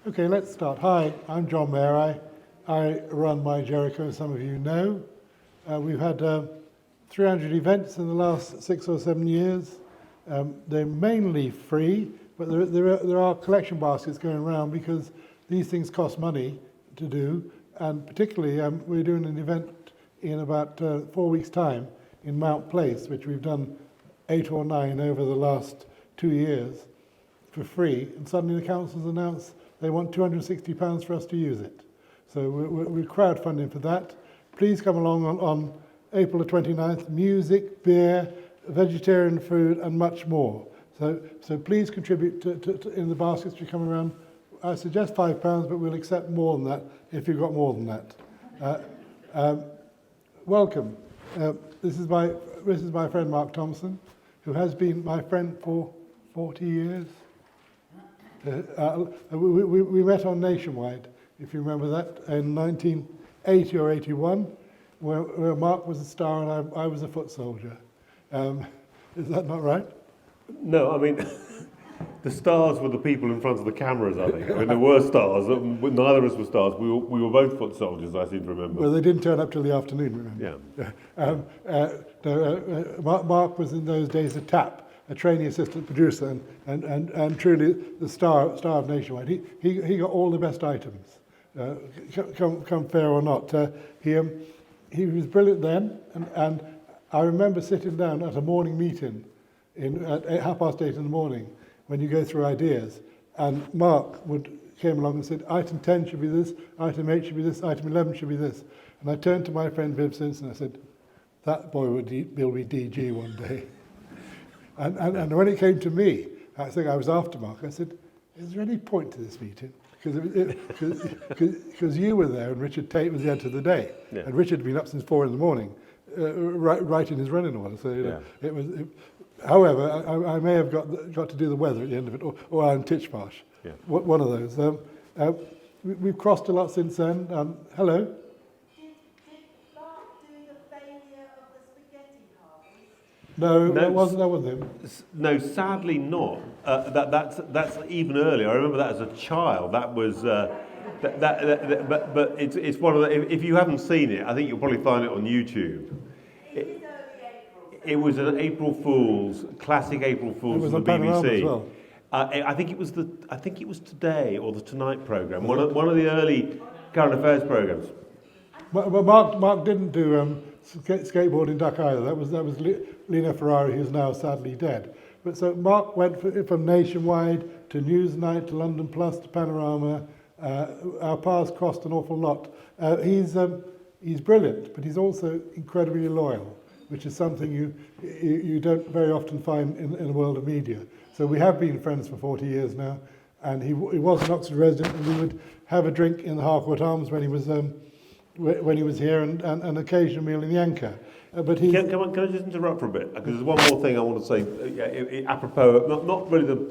Okay, let's start. Hi, I'm John Mair. I run My Jericho, as some of you know. We've had 300 events in the last 6 or 7 years. They're mainly free, but there are collection baskets going around because these things cost money to do. And particularly, we're doing an event in about 4 weeks' time in Mount Place, which we've done 8 or 9 over the last 2 years for free. And suddenly the council's announced they want £260 for us to use it. So we're crowdfunding for that. Please come along on April the 29th. Music, beer, vegetarian food, and much more. So please contribute to in the baskets which come around. I suggest £5, but we'll accept more than that if you've got more than that. Welcome. This is my friend Mark Thompson, who has been my friend for 40 years. We met on Nationwide, if you remember that, in 1980 or 81, where Mark was a star and I was a foot soldier. Is that not right? No, I mean, the stars were the people in front of the cameras, I think. I mean, there were stars, neither of us were stars. We were both foot soldiers, I seem to remember. Well, they didn't turn up till the afternoon, remember? Yeah. Mark was in those days a trainee assistant producer, and truly the star of Nationwide. He got all the best items, come fair or not. He was brilliant then, and I remember sitting down at a morning meeting at 8:30 in the morning when you go through ideas, and Mark came along and said, item 10 should be this, item 8 should be this, item 11 should be this. And I turned to my friend Viv Simpson and I said, that boy will be DG one day. And when it came to me, I think I was after Mark, I said, is there any point to this meeting? Because you were there and Richard Tate was the end of the day. Yeah. And Richard had been up since 4 in the morning, writing his running order. So however, I may have got to do the weather at the end of it, or Alan Titchmarsh. Yeah. One of those. We've crossed a lot since then. Hello. No, that wasn't him. No, sadly not. That's even earlier. I remember that as a child. That was, but it's one of the. If you haven't seen it, I think you'll probably find it on YouTube. It was an April Fool's, classic April Fool's from the BBC. As well. I think it was Today or the Tonight programme. One of the early current affairs programmes. But Mark didn't do skateboarding duck either. That was Lina Ferrari, who's now sadly dead. But so Mark went from Nationwide to Newsnight to London Plus to Panorama. Our paths crossed an awful lot. He's brilliant, but he's also incredibly loyal, which is something you don't very often find in the world of media. So we have been friends for 40 years now, and he was an Oxford resident, and we would have a drink in the Harcourt Arms when he was here, and an occasional meal in the Anchor. But can I just interrupt for a bit? Because there's one more thing I want to say, apropos, not really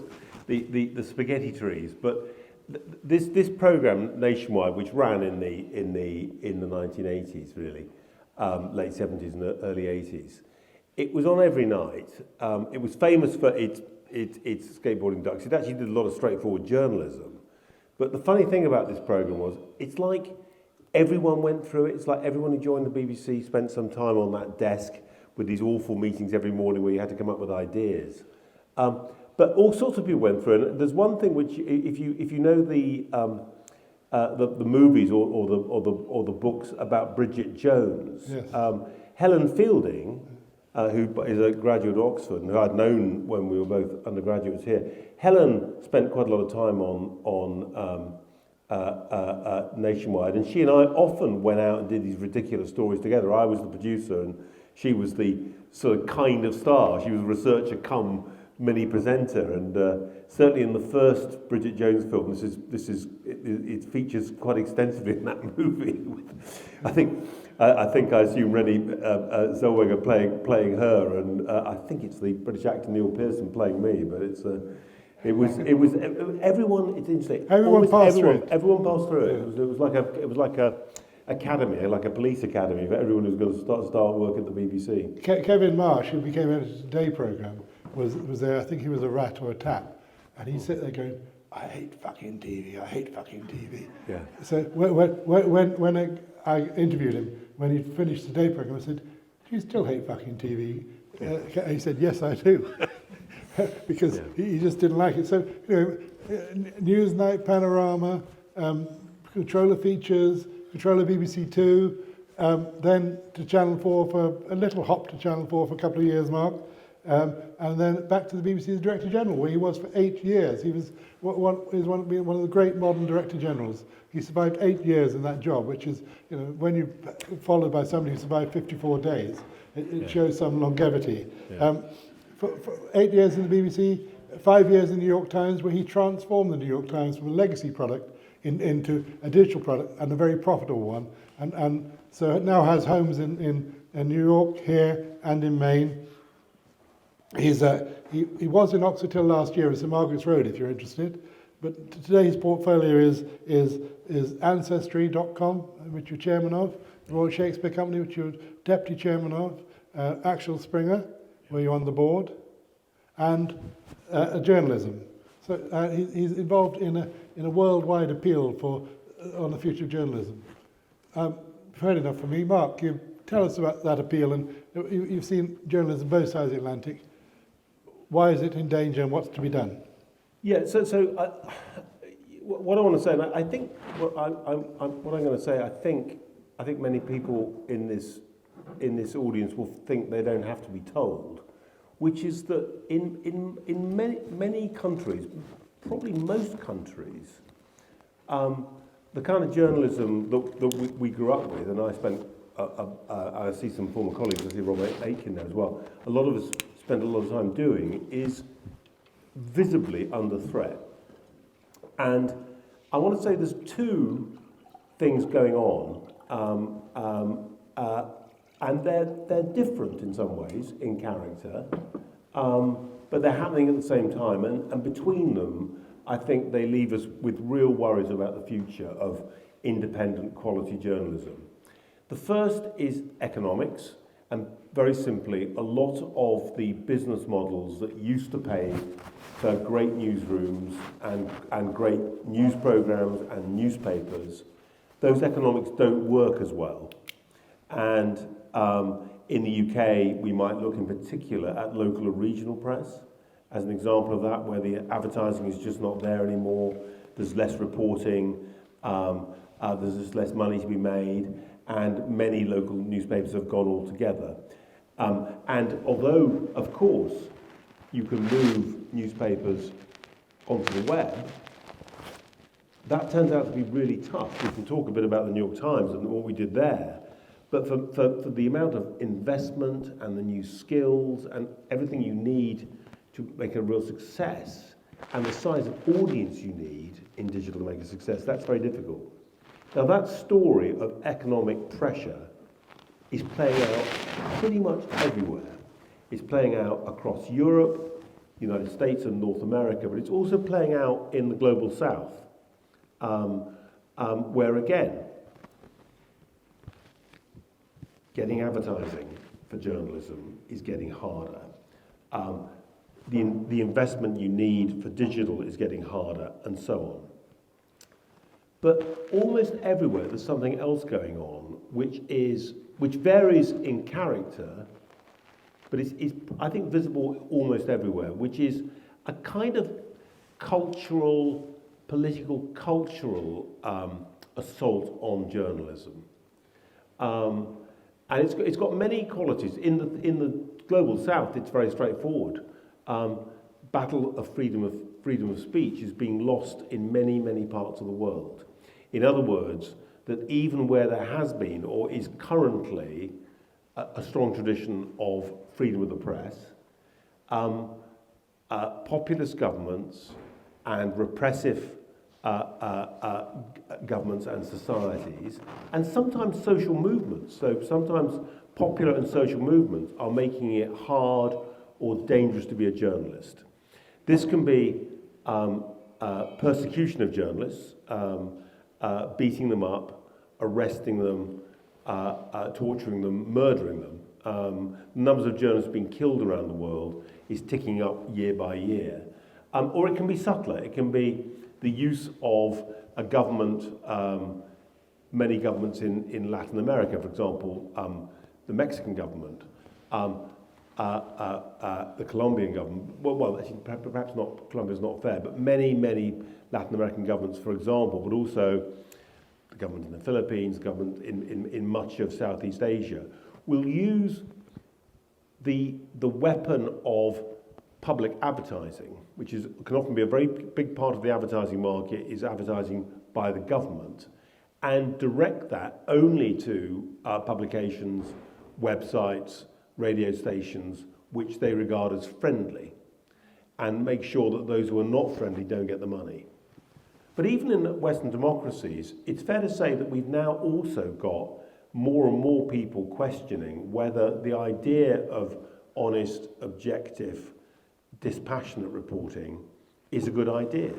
the spaghetti trees, but this programme Nationwide, which ran in the 1980s, really, late 70s and early 80s, it was on every night. It was famous for its skateboarding ducks. It actually did a lot of straightforward journalism. But the funny thing about this programme was, it's like everyone went through it. It's like everyone who joined the BBC spent some time on that desk with these awful meetings every morning where you had to come up with ideas. But all sorts of people went through it. And there's one thing which, if you know the movies or the books about Bridget Jones, yes. Helen Fielding, who is a graduate of Oxford and who I'd known when we were both undergraduates here, Helen spent quite a lot of time on Nationwide, and she and I often went out and did these ridiculous stories together. I was the producer and she was the sort of kind of star. She was a researcher come mini presenter, and certainly in the first Bridget Jones film, it features quite extensively in that movie. I assume Renée Zellweger playing her, and I think it's the British actor Neil Pearson playing me, but it was everyone. It's interesting. Everyone passed through it. Everyone passed through it. It was like a academy, like a police academy for everyone who's going to start work at the BBC. Kevin Marsh, who became editor of the Today programme, was there. I think he was a rat or a tap, and he'd sit there going, I hate fucking TV, I hate fucking TV. Yeah. So when I interviewed him, when he'd finished the day programme, I said, do you still hate fucking TV? He said, yes, I do. Because he just didn't like it. So, Newsnight, Panorama, controller features, controller BBC Two, then to Channel 4 for a little hop to Channel 4 for a couple of years, Mark, and then back to the BBC as Director General, where he was for 8 years. He was one of the great modern Director Generals. He survived 8 years in that job, which is, when you're followed by somebody who survived 54 days, it shows some longevity. Yeah. For 8 years in the BBC, 5 years in the New York Times, where he transformed the New York Times from a legacy product into a digital product, and a very profitable one. And so it now has homes in New York, here, and in Maine. He was in Oxford till last year at St Margaret's Road, if you're interested. But today his portfolio is Ancestry.com, which you're chairman of, the Royal Shakespeare Company, which you're deputy chairman of, Axel Springer, where you're on the board, and journalism. So he's involved in a worldwide appeal on the future of journalism. Fair enough for me. Mark, you tell us about that appeal, and you've seen journalism both sides of the Atlantic. Why is it in danger, and what's to be done? Yeah. So what I want to say, and I think what I'm going to say, I think many people in this audience will think they don't have to be told, which is that in many countries, probably most countries, the kind of journalism that we grew up with, and I spent, I see some former colleagues, I see Robert Aitken there as well, a lot of us spend a lot of time doing, is visibly under threat. And I want to say there's two things going on, and they're different in some ways in character, but they're happening at the same time, and between them, I think they leave us with real worries about the future of independent quality journalism. The first is economics, and very simply, a lot of the business models that used to pay for great newsrooms and great news programs and newspapers, those economics don't work as well. And in the UK, we might look in particular at local and regional press as an example of that, where the advertising is just not there anymore. There's less reporting, there's just less money to be made, and many local newspapers have gone altogether. And although, of course, you can move newspapers onto the web, that turns out to be really tough. We can talk a bit about the New York Times and what we did there, but for the amount of investment and the new skills and everything you need to make a real success, and the size of audience you need in digital to make a success, that's very difficult. Now, that story of economic pressure is playing out pretty much everywhere. It's playing out across Europe, the United States and North America, but it's also playing out in the global south, where again, getting advertising for journalism is getting harder. The investment you need for digital is getting harder, and so on. But almost everywhere there's something else going on, which varies in character, but is I think visible almost everywhere, which is a kind of political cultural assault on journalism, and it's got many qualities. In the global south, it's very straightforward. Battle of freedom of speech is being lost in many parts of the world. In other words, that even where there has been or is currently a strong tradition of freedom of the press, populist governments and repressive governments and societies, and sometimes social movements, so sometimes popular and social movements are making it hard or dangerous to be a journalist. This can be persecution of journalists, beating them up, arresting them, torturing them, murdering them. Numbers of journalists being killed around the world is ticking up year by year. Or it can be subtler. It can be the use of a government, many governments in Latin America, for example, the Mexican government, the Colombian government, well, actually, perhaps not, Colombia's not fair, but many Latin American governments, for example, but also the government in the Philippines, government in much of Southeast Asia, will use the weapon of public advertising, which can often be a very big part of the advertising market, is advertising by the government, and direct that only to publications, websites, radio stations, which they regard as friendly, and make sure that those who are not friendly don't get the money. But even in Western democracies, it's fair to say that we've now also got more and more people questioning whether the idea of honest, objective, dispassionate reporting is a good idea,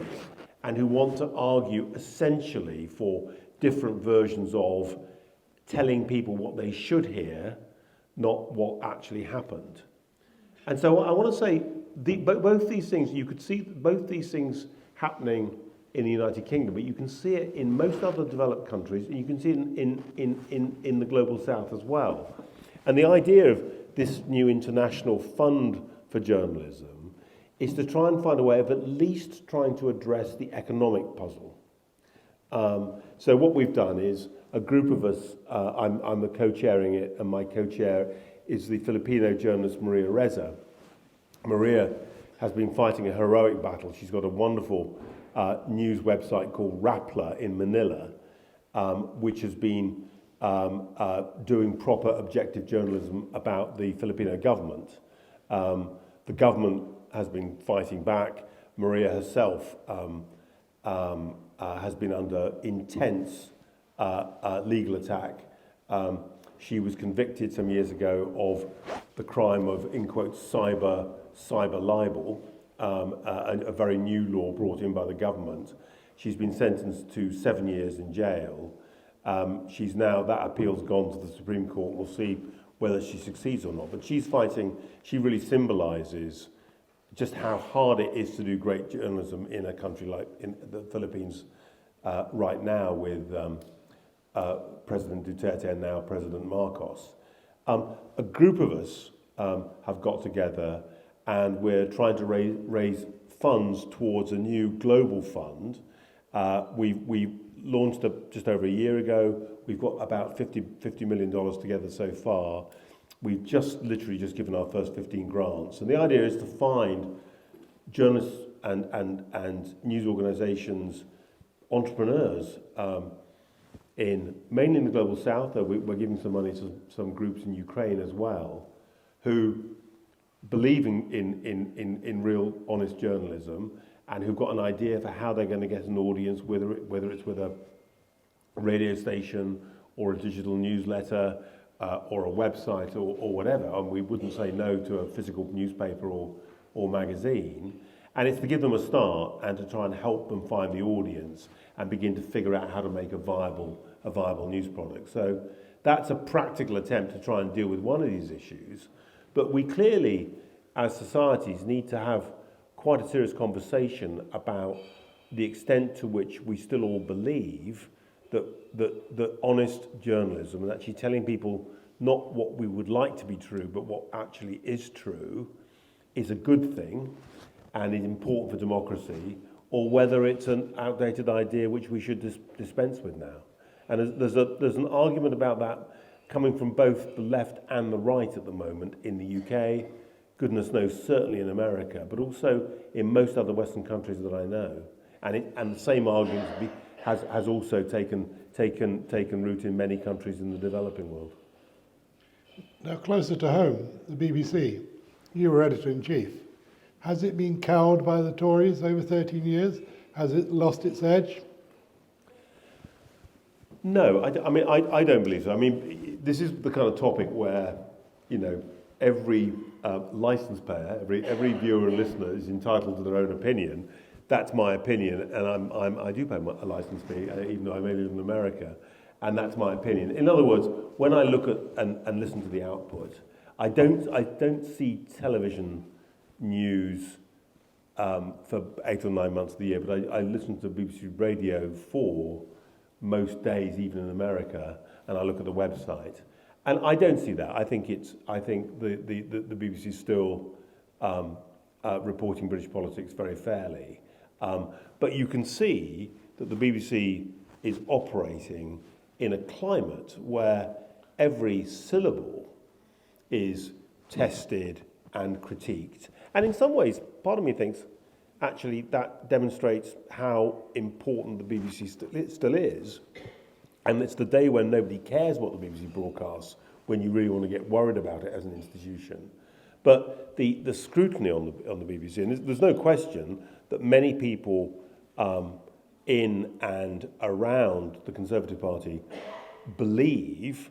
and who want to argue essentially for different versions of telling people what they should hear, not what actually happened. And so I want to say both these things, you could see both these things happening in the United Kingdom, but you can see it in most other developed countries, and you can see it in the global south as well. And the idea of this new international fund for journalism is to try and find a way of at least trying to address the economic puzzle. So what we've done is a group of us, I'm the co-chairing it, and my co-chair is the Filipino journalist Maria Reza. Maria has been fighting a heroic battle. She's got a wonderful news website called Rappler in Manila, which has been doing proper objective journalism about the Filipino government. The government has been fighting back. Maria herself has been under intense legal attack. She was convicted some years ago of the crime of, in quotes, cyber libel, a very new law brought in by the government. She's been sentenced to 7 years in jail. She's now, that appeal's gone to the Supreme Court. We'll see whether she succeeds or not. But she's fighting, she really symbolises just how hard it is to do great journalism in a country like in the Philippines right now with President Duterte and now President Marcos. A group of us have got together, and we're trying to raise funds towards a new global fund. We launched just over a year ago. We've got about $50 million together so far. We've literally just given our first 15 grants. And the idea is to find journalists and news organisations, entrepreneurs, mainly in the global south, though we're giving some money to some groups in Ukraine as well, who believe in real honest journalism and who've got an idea for how they're going to get an audience, whether it's with a radio station or a digital newsletter or a website or whatever. And we wouldn't say no to a physical newspaper or magazine. And it's to give them a start and to try and help them find the audience and begin to figure out how to make a viable news product. So that's a practical attempt to try and deal with one of these issues. But we clearly, as societies, need to have quite a serious conversation about the extent to which we still all believe that honest journalism, and actually telling people not what we would like to be true, but what actually is true, is a good thing and is important for democracy, or whether it's an outdated idea which we should dispense with now. And there's an argument about that coming from both the left and the right at the moment in the UK, goodness knows certainly in America, but also in most other Western countries that I know. And the same argument has also taken root in many countries in the developing world. Now, closer to home, the BBC, you were editor-in-chief. Has it been cowed by the Tories over 13 years? Has it lost its edge? No, I don't believe so. I mean, this is the kind of topic where, every licence payer, every viewer and listener is entitled to their own opinion. That's my opinion, and I do pay a licence fee, even though I may live in America, and that's my opinion. In other words, when I look at and listen to the output, I don't see television news for 8 or 9 months of the year, but I listen to BBC Radio 4 most days, even in America, and I look at the website, and I don't see that. I think the BBC is still reporting British politics very fairly, but you can see that the BBC is operating in a climate where every syllable is tested and critiqued. And in some ways, part of me thinks, actually, that demonstrates how important the BBC still is. And it's the day when nobody cares what the BBC broadcasts, when you really want to get worried about it as an institution. But the scrutiny on the BBC, and there's no question that many people in and around the Conservative Party believe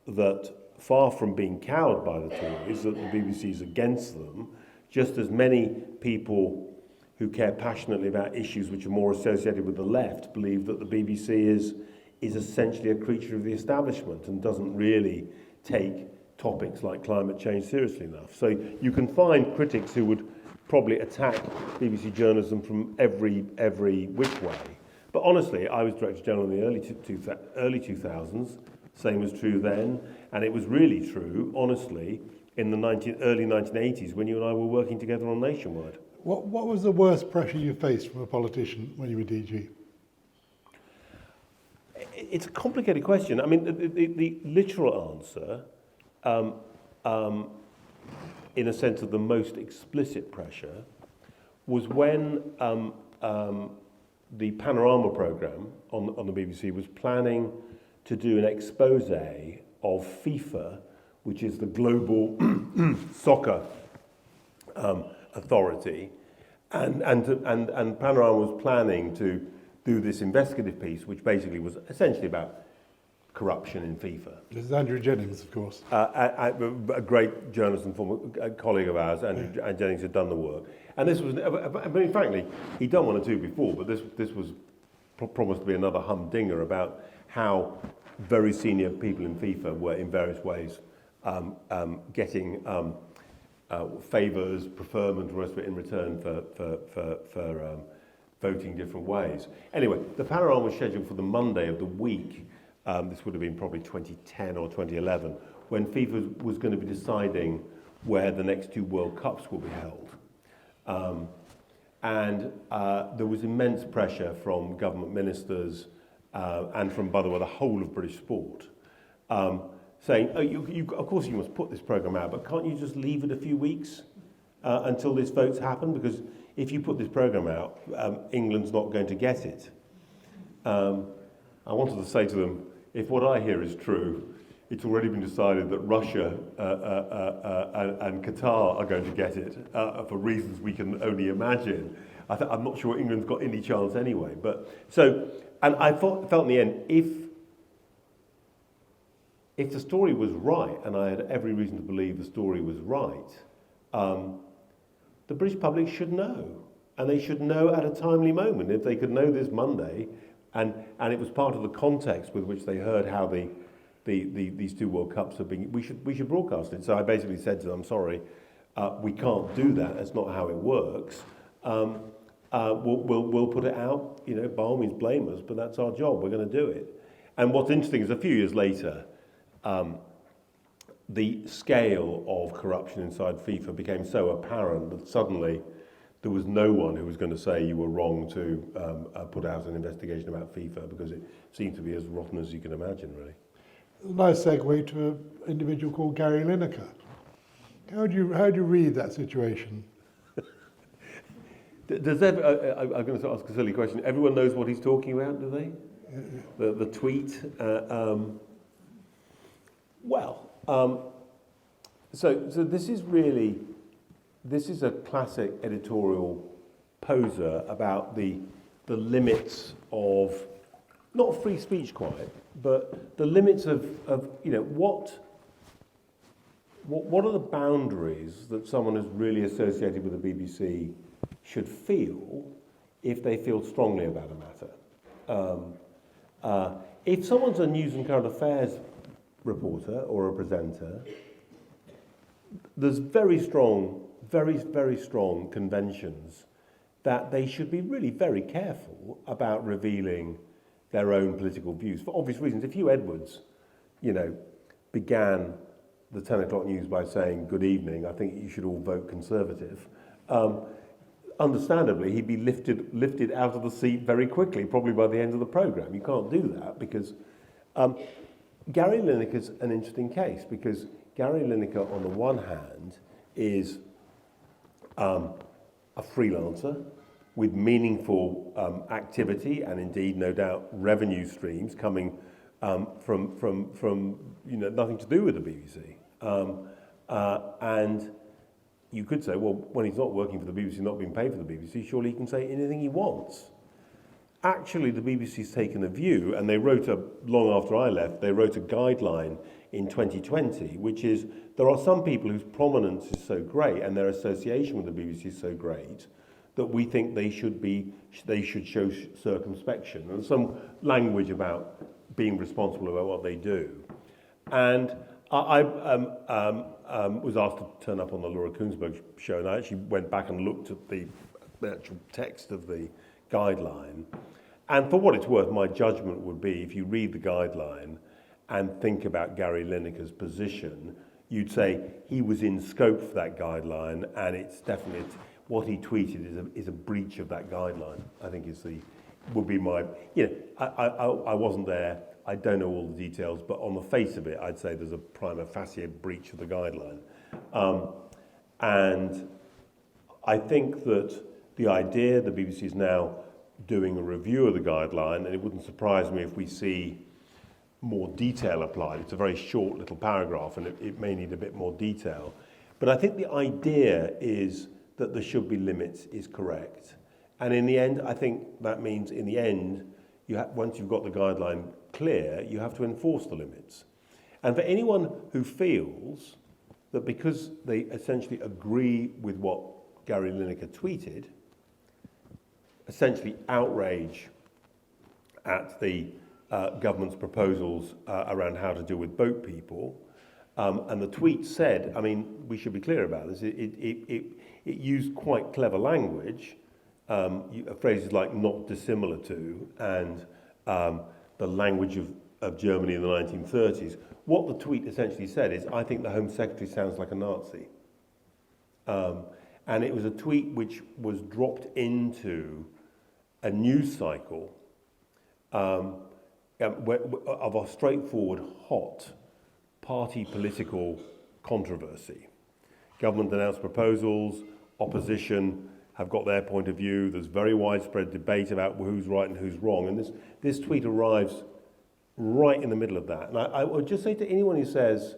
that, far from being cowed by the Tories, that the BBC is against them, just as many people who care passionately about issues which are more associated with the left believe that the BBC is essentially a creature of the establishment and doesn't really take topics like climate change seriously enough. So you can find critics who would probably attack BBC journalism from every which way. But honestly, I was Director General in the early 2000s. Same was true then, and it was really true, honestly, in the early 1980s when you and I were working together on Nationwide. What was the worst pressure you faced from a politician when you were DG? It's a complicated question. I mean, the literal answer, in a sense of the most explicit pressure, was when the Panorama programme on the BBC was planning to do an expose of FIFA, which is the global soccer authority, and Panorama was planning to do this investigative piece, which basically was essentially about corruption in FIFA. This is Andrew Jennings, of course. A great journalist and former colleague of ours, Andrew Jennings, had done the work. And this was, I mean, frankly, he'd done one or two before, but this was promised to be another humdinger about how very senior people in FIFA were in various ways getting favours, preferment, and the rest of it in return for voting different ways. Anyway, the Panorama was scheduled for the Monday of the week. This would have been probably 2010 or 2011, when FIFA was going to be deciding where the next two World Cups will be held. And there was immense pressure from government ministers and from, by the way, the whole of British sport, saying, of course you must put this programme out, but can't you just leave it a few weeks until this vote's happened? Because if you put this programme out, England's not going to get it. I wanted to say to them, if what I hear is true, it's already been decided that Russia and Qatar are going to get it for reasons we can only imagine. I'm not sure England's got any chance anyway. But so, and I felt in the end, if the story was right, and I had every reason to believe the story was right, the British public should know, and they should know at a timely moment. If they could know this Monday, and it was part of the context with which they heard how these two World Cups have been, we should broadcast it. So I basically said to them, I'm sorry, we can't do that. That's not how it works. We'll put it out. You know, by all means, blame us, but that's our job. We're going to do it. And what's interesting is a few years later, the scale of corruption inside FIFA became so apparent that suddenly there was no one who was going to say you were wrong to put out an investigation about FIFA, because it seemed to be as rotten as you can imagine, really. Nice segue to an individual called Gary Lineker. How do you read that situation? I'm going to ask a silly question. Everyone knows what he's talking about, do they? The tweet. So this is a classic editorial poser about the limits of, not free speech quite, but the limits of you know, what are the boundaries that someone who's really associated with the BBC should feel if they feel strongly about a matter. If someone's a news and current affairs reporter or a presenter, there's very strong conventions that they should be really very careful about revealing their own political views for obvious reasons. If Hugh Edwards, began the 10 o'clock news by saying, "Good evening, I think you should all vote Conservative," understandably, he'd be lifted out of the seat very quickly, probably by the end of the programme. You can't do that because Gary Lineker's an interesting case, because Gary Lineker, on the one hand, is a freelancer with meaningful activity and indeed, no doubt, revenue streams coming from nothing to do with the BBC. And you could say, well, when he's not working for the BBC, not being paid for the BBC, surely he can say anything he wants. Actually, the BBC's taken a view, and they wrote long after I left, they wrote a guideline in 2020, which is there are some people whose prominence is so great and their association with the BBC is so great that we think they should show circumspection, and some language about being responsible about what they do. And I was asked to turn up on the Laura Kuenssberg show, and I actually went back and looked at the actual text of the guideline. And for what it's worth, my judgment would be, if you read the guideline and think about Gary Lineker's position, you'd say he was in scope for that guideline, and it's definitely what he tweeted is a breach of that guideline. I think would be my, I wasn't there. I don't know all the details, but on the face of it, I'd say there's a prima facie breach of the guideline. And I think that the idea the BBC is now doing a review of the guideline, and it wouldn't surprise me if we see more detail applied. It's a very short little paragraph, and it may need a bit more detail. But I think the idea is that there should be limits is correct. And in the end, I think that means in the end, once you've got the guideline clear, you have to enforce the limits. And for anyone who feels that because they essentially agree with what Gary Lineker tweeted, essentially outrage at the government's proposals around how to deal with boat people, and the tweet said, we should be clear about this, it used quite clever language, phrases like "not dissimilar to" and the language of Germany in the 1930s. What the tweet essentially said is, I think the Home Secretary sounds like a Nazi. And it was a tweet which was dropped into a news cycle of a straightforward, hot party political controversy. Government announced proposals, opposition have got their point of view, there's very widespread debate about who's right and who's wrong, and this tweet arrives right in the middle of that. And I would just say to anyone who says,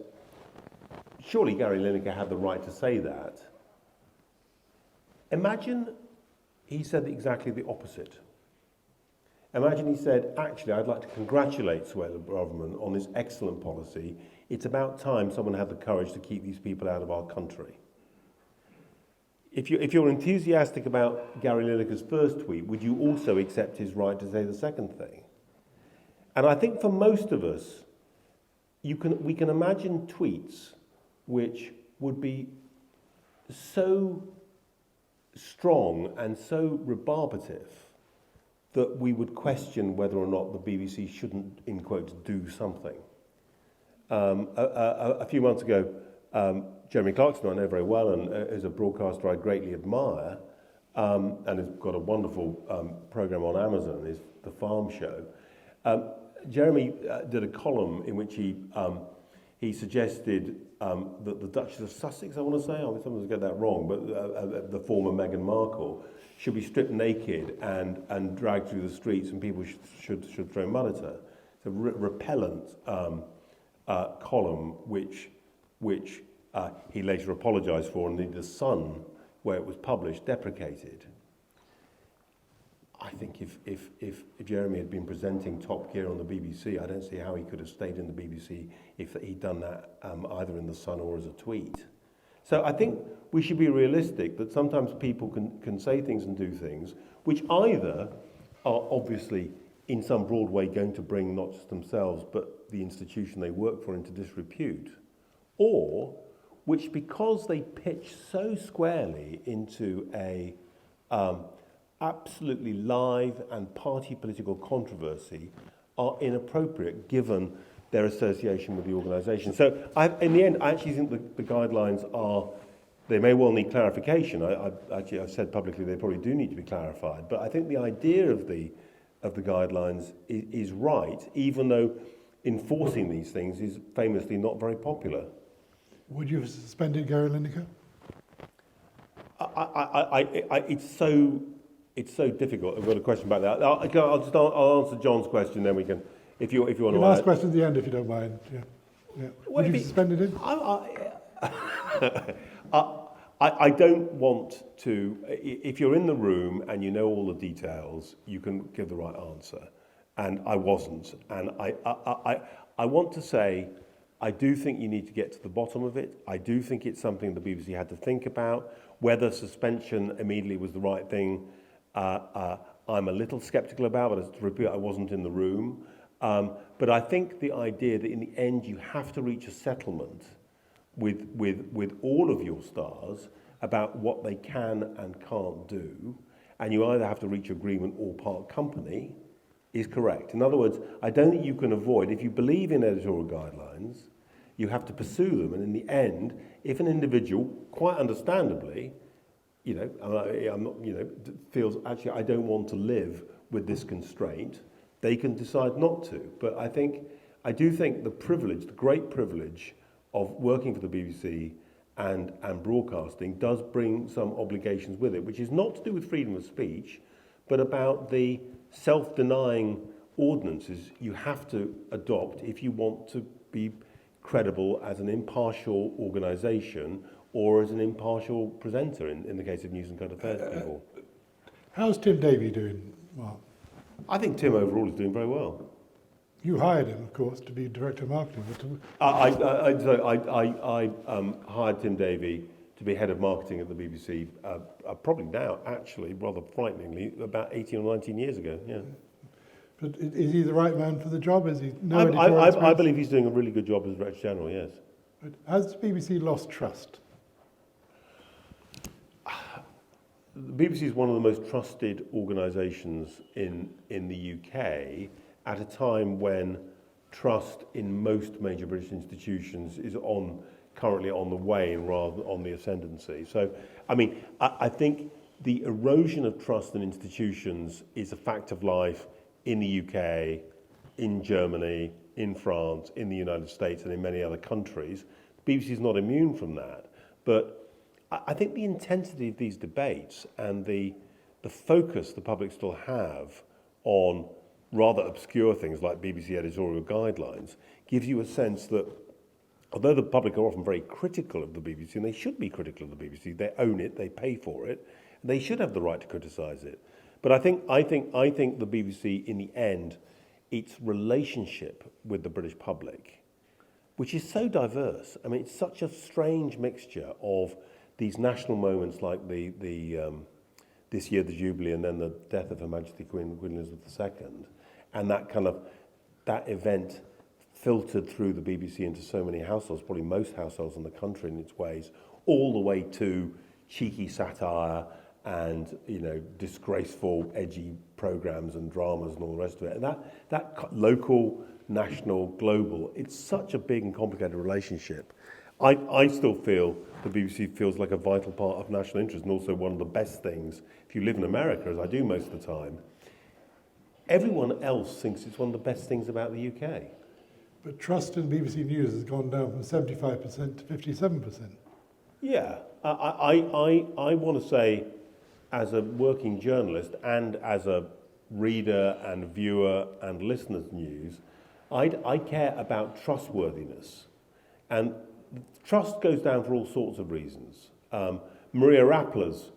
surely Gary Lineker had the right to say that, imagine he said exactly the opposite. Imagine he said, actually, I'd like to congratulate Suella Braverman on this excellent policy. It's about time someone had the courage to keep these people out of our country. If you're enthusiastic about Gary Lineker's first tweet, would you also accept his right to say the second thing? And I think for most of us, we can imagine tweets which would be so strong and so rebarbative that we would question whether or not the BBC shouldn't, in quotes, do something. A few months ago, Jeremy Clarkson, I know very well, and is a broadcaster I greatly admire, and has got a wonderful programme on Amazon, is The Farm Show. Jeremy did a column in which he suggested that the Duchess of Sussex, I want to say, someone's get that wrong, but the former Meghan Markle, should be stripped naked and dragged through the streets, and people should throw mud at her. It's a repellent column which he later apologised for, and indeed the Sun, where it was published, deprecated. I think if Jeremy had been presenting Top Gear on the BBC, I don't see how he could have stayed in the BBC if he'd done that either in the Sun or as a tweet. So I think we should be realistic that sometimes people can say things and do things which either are obviously in some broad way going to bring not just themselves but the institution they work for into disrepute, or which, because they pitch so squarely into a absolutely live and party political controversy are inappropriate given their association with the organisation. So in the end, I actually think the guidelines they may well need clarification. I've said publicly they probably do need to be clarified, but I think the idea of the guidelines is right, even though enforcing these things is famously not very popular. Would you have suspended Gary Lineker? It's so difficult. I've got a question about that. I'll answer John's question, then we can, if you want You to. can ask questions at the end if you don't mind. Yeah. Would you have suspended him? I don't want to. If you're in the room and you know all the details, you can give the right answer. And I wasn't. And I want to say, I do think you need to get to the bottom of it. I do think it's something the BBC had to think about. Whether suspension immediately was the right thing, I'm a little sceptical about, but to repeat, I wasn't in the room. But I think the idea that in the end you have to reach a settlement with all of your stars about what they can and can't do, and you either have to reach agreement or part company, is correct. In other words, I don't think you can avoid, if you believe in editorial guidelines, you have to pursue them, and in the end, if an individual, quite understandably, feels, actually, I don't want to live with this constraint, they can decide not to. But I do think the great privilege of working for the BBC and broadcasting does bring some obligations with it, which is not to do with freedom of speech, but about the self-denying ordinances you have to adopt if you want to be credible as an impartial organisation or as an impartial presenter in the case of news and current affairs people. How's Tim Davie doing, Mark? I think Tim overall is doing very well. You hired him, of course, to be Director of Marketing. I hired Tim Davie to be head of marketing at the BBC, probably now, actually, rather frighteningly, about 18 or 19 years ago, yeah. But is he the right man for the job? Is he I believe he's doing a really good job as Director General, yes. But has the BBC lost trust? The BBC is one of the most trusted organisations in the UK at a time when trust in most major British institutions is currently on the wane rather than on the ascendancy. So, I think the erosion of trust in institutions is a fact of life in the UK, in Germany, in France, in the United States, and in many other countries. The BBC is not immune from that. But I think the intensity of these debates and the focus the public still have on rather obscure things like BBC editorial guidelines gives you a sense that although the public are often very critical of the BBC, and they should be critical of the BBC, they own it, they pay for it, they should have the right to criticise it. But I think the BBC, in the end, its relationship with the British public, which is so diverse. It's such a strange mixture of these national moments like this year the Jubilee and then the death of Her Majesty Queen Elizabeth II, and that event filtered through the BBC into so many households, probably most households in the country in its ways, all the way to cheeky satire and disgraceful, edgy programmes and dramas and all the rest of it. And that local, national, global, it's such a big and complicated relationship. I still feel the BBC feels like a vital part of national interest, and also one of the best things, if you live in America, as I do most of the time, everyone else thinks it's one of the best things about the UK. But trust in BBC News has gone down from 75% to 57%. Yeah, I want to say, as a working journalist and as a reader and viewer and listener of news, I care about trustworthiness. And trust goes down for all sorts of reasons. Maria Rappler's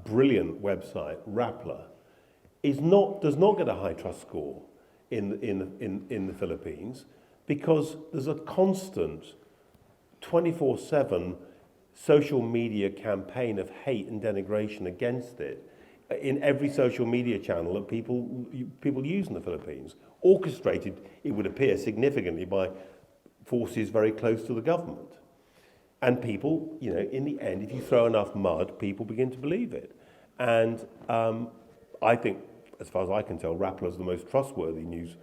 brilliant website, Rappler, does not get a high trust score in the Philippines because there's a constant 24/7 social media campaign of hate and denigration against it in every social media channel that people use in the Philippines, orchestrated, it would appear, significantly by forces very close to the government. And people, in the end, if you throw enough mud, people begin to believe it. And I think, as far as I can tell, Rappler is the most trustworthy news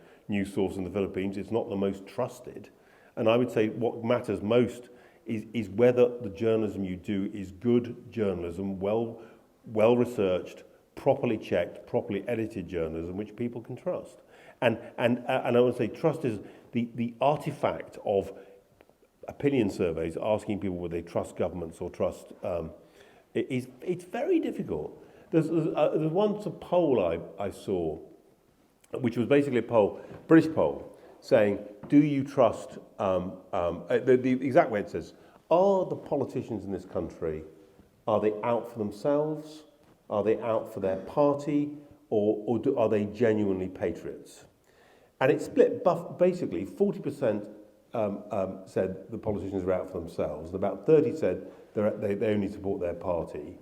source in the Philippines. It's not the most trusted. And I would say what matters most is whether the journalism you do is good journalism, well researched, properly checked, properly edited journalism, which people can trust. And I would say trust is the artifact of opinion surveys asking people whether they trust governments or trust. It's very difficult. There's once a poll I saw, which was basically a poll, British poll, saying, do you trust, the exact way it says, are the politicians in this country, are they out for themselves? Are they out for their party? Or are they genuinely patriots? And it split, basically 40% said the politicians are out for themselves, and about 30% said they only support their party,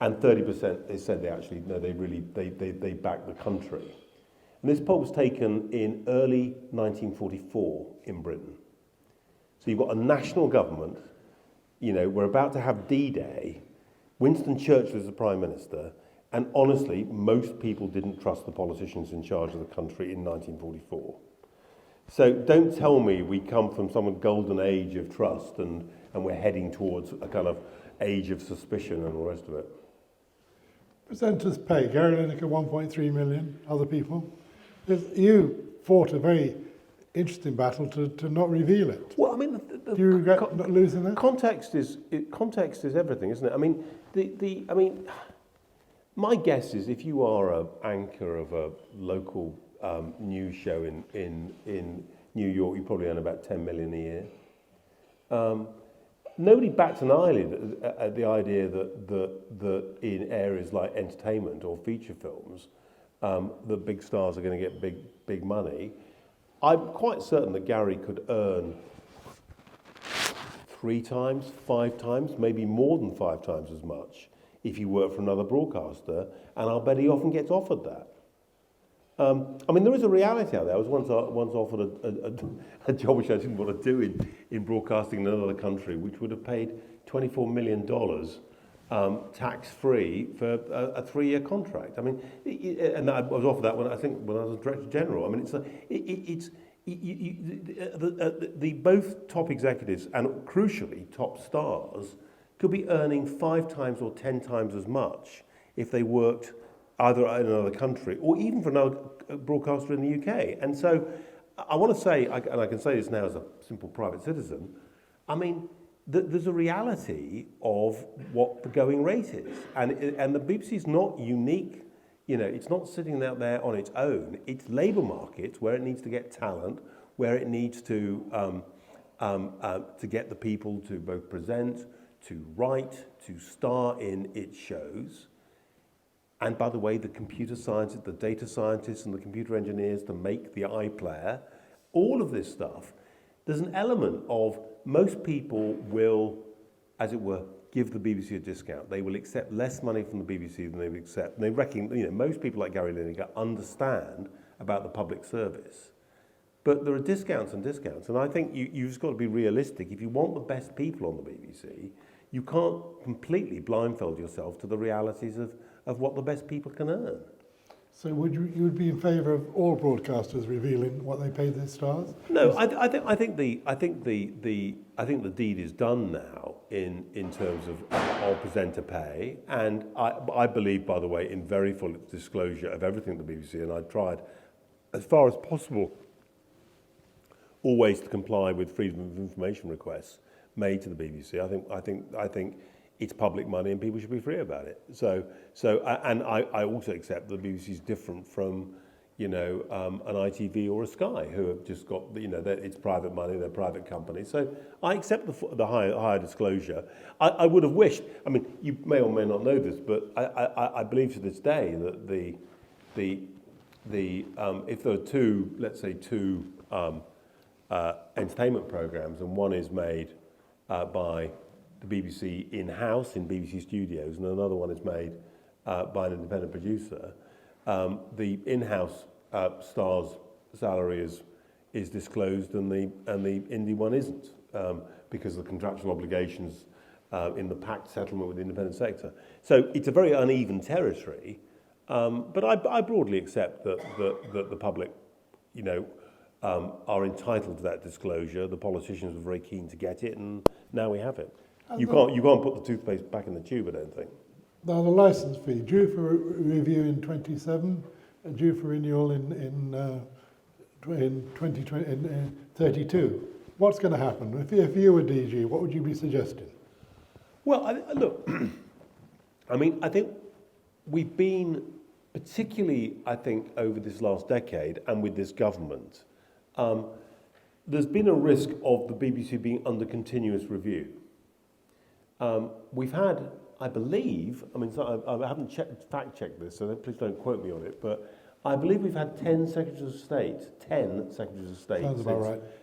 and 30% they said they actually, no, they back the country. And this poll was taken in early 1944 in Britain. So you've got a national government, we're about to have D-Day, Winston Churchill is the Prime Minister, and honestly, most people didn't trust the politicians in charge of the country in 1944. So don't tell me we come from some golden age of trust and we're heading towards a kind of age of suspicion and all the rest of it. Presenters pay. Gary Lineker, 1.3 million, other people. You fought a very interesting battle to not reveal it. Well, I mean, Do you regret not losing that? Context is everything, isn't it? I mean, my guess is if you are an anchor of a local news show in New York, you probably earn about 10 million a year. Nobody bats an eyelid at the idea that in areas like entertainment or feature films, the big stars are going to get big money. I'm quite certain that Gary could earn 3 times, 5 times, maybe more than 5 times as much if he worked for another broadcaster, and I'll bet he often gets offered that. I mean, there is a reality out there. I was once offered a job which I didn't want to do in broadcasting in another country, which would have paid $24 million tax-free for a 3-year contract. I mean, and I was offered that when I was Director General. I mean, the both top executives and crucially top stars could be earning 5 times or 10 times as much if they worked either in another country or even for another broadcaster in the UK. And so I want to say, and I can say this now as a simple private citizen, I mean, there's a reality of what the going rate is. And the BBC is not unique. It's not sitting out there on its own. It's labour markets where it needs to get talent, where it needs to get the people to both present, to write, to star in its shows. And by the way, the computer scientists, the data scientists and the computer engineers to make the iPlayer, all of this stuff, there's an element of most people will, as it were, give the BBC a discount. They will accept less money from the BBC than they would accept. And they reckon, most people like Gary Lineker understand about the public service. But there are discounts and discounts. And I think you've just got to be realistic. If you want the best people on the BBC, you can't completely blindfold yourself to the realities of what the best people can earn. So you would be in favour of all broadcasters revealing what they pay their stars? No, I think the deed is done now in terms of presenter pay, and I believe, by the way, in very full disclosure of everything at the BBC, and I tried as far as possible always to comply with freedom of information requests made to the BBC. I think it's public money and people should be free about it. And I also accept that the BBC is different from, an ITV or a Sky who have just got, it's private money, they're private companies. So I accept the higher disclosure. I would have wished, I mean, you may or may not know this, but I believe to this day that if there are two entertainment programs, and one is made by the BBC in-house in BBC Studios, and another one is made by an independent producer. The in-house star's salary is disclosed, and the indie one isn't, because of the contractual obligations in the pact settlement with the independent sector. So it's a very uneven territory, but I broadly accept that the public, are entitled to that disclosure. The politicians were very keen to get it, and now we have it. You can't put the toothpaste back in the tube, I don't think. Now the licence fee, due for review in 27, and due for renewal in 32. What's going to happen? If you were DG, what would you be suggesting? Well, look, I think we've been, particularly, over this last decade and with this government, there's been a risk of the BBC being under continuous review. We've had, I believe, I haven't fact-checked this, so please don't quote me on it, but I believe we've had 10 Secretaries of State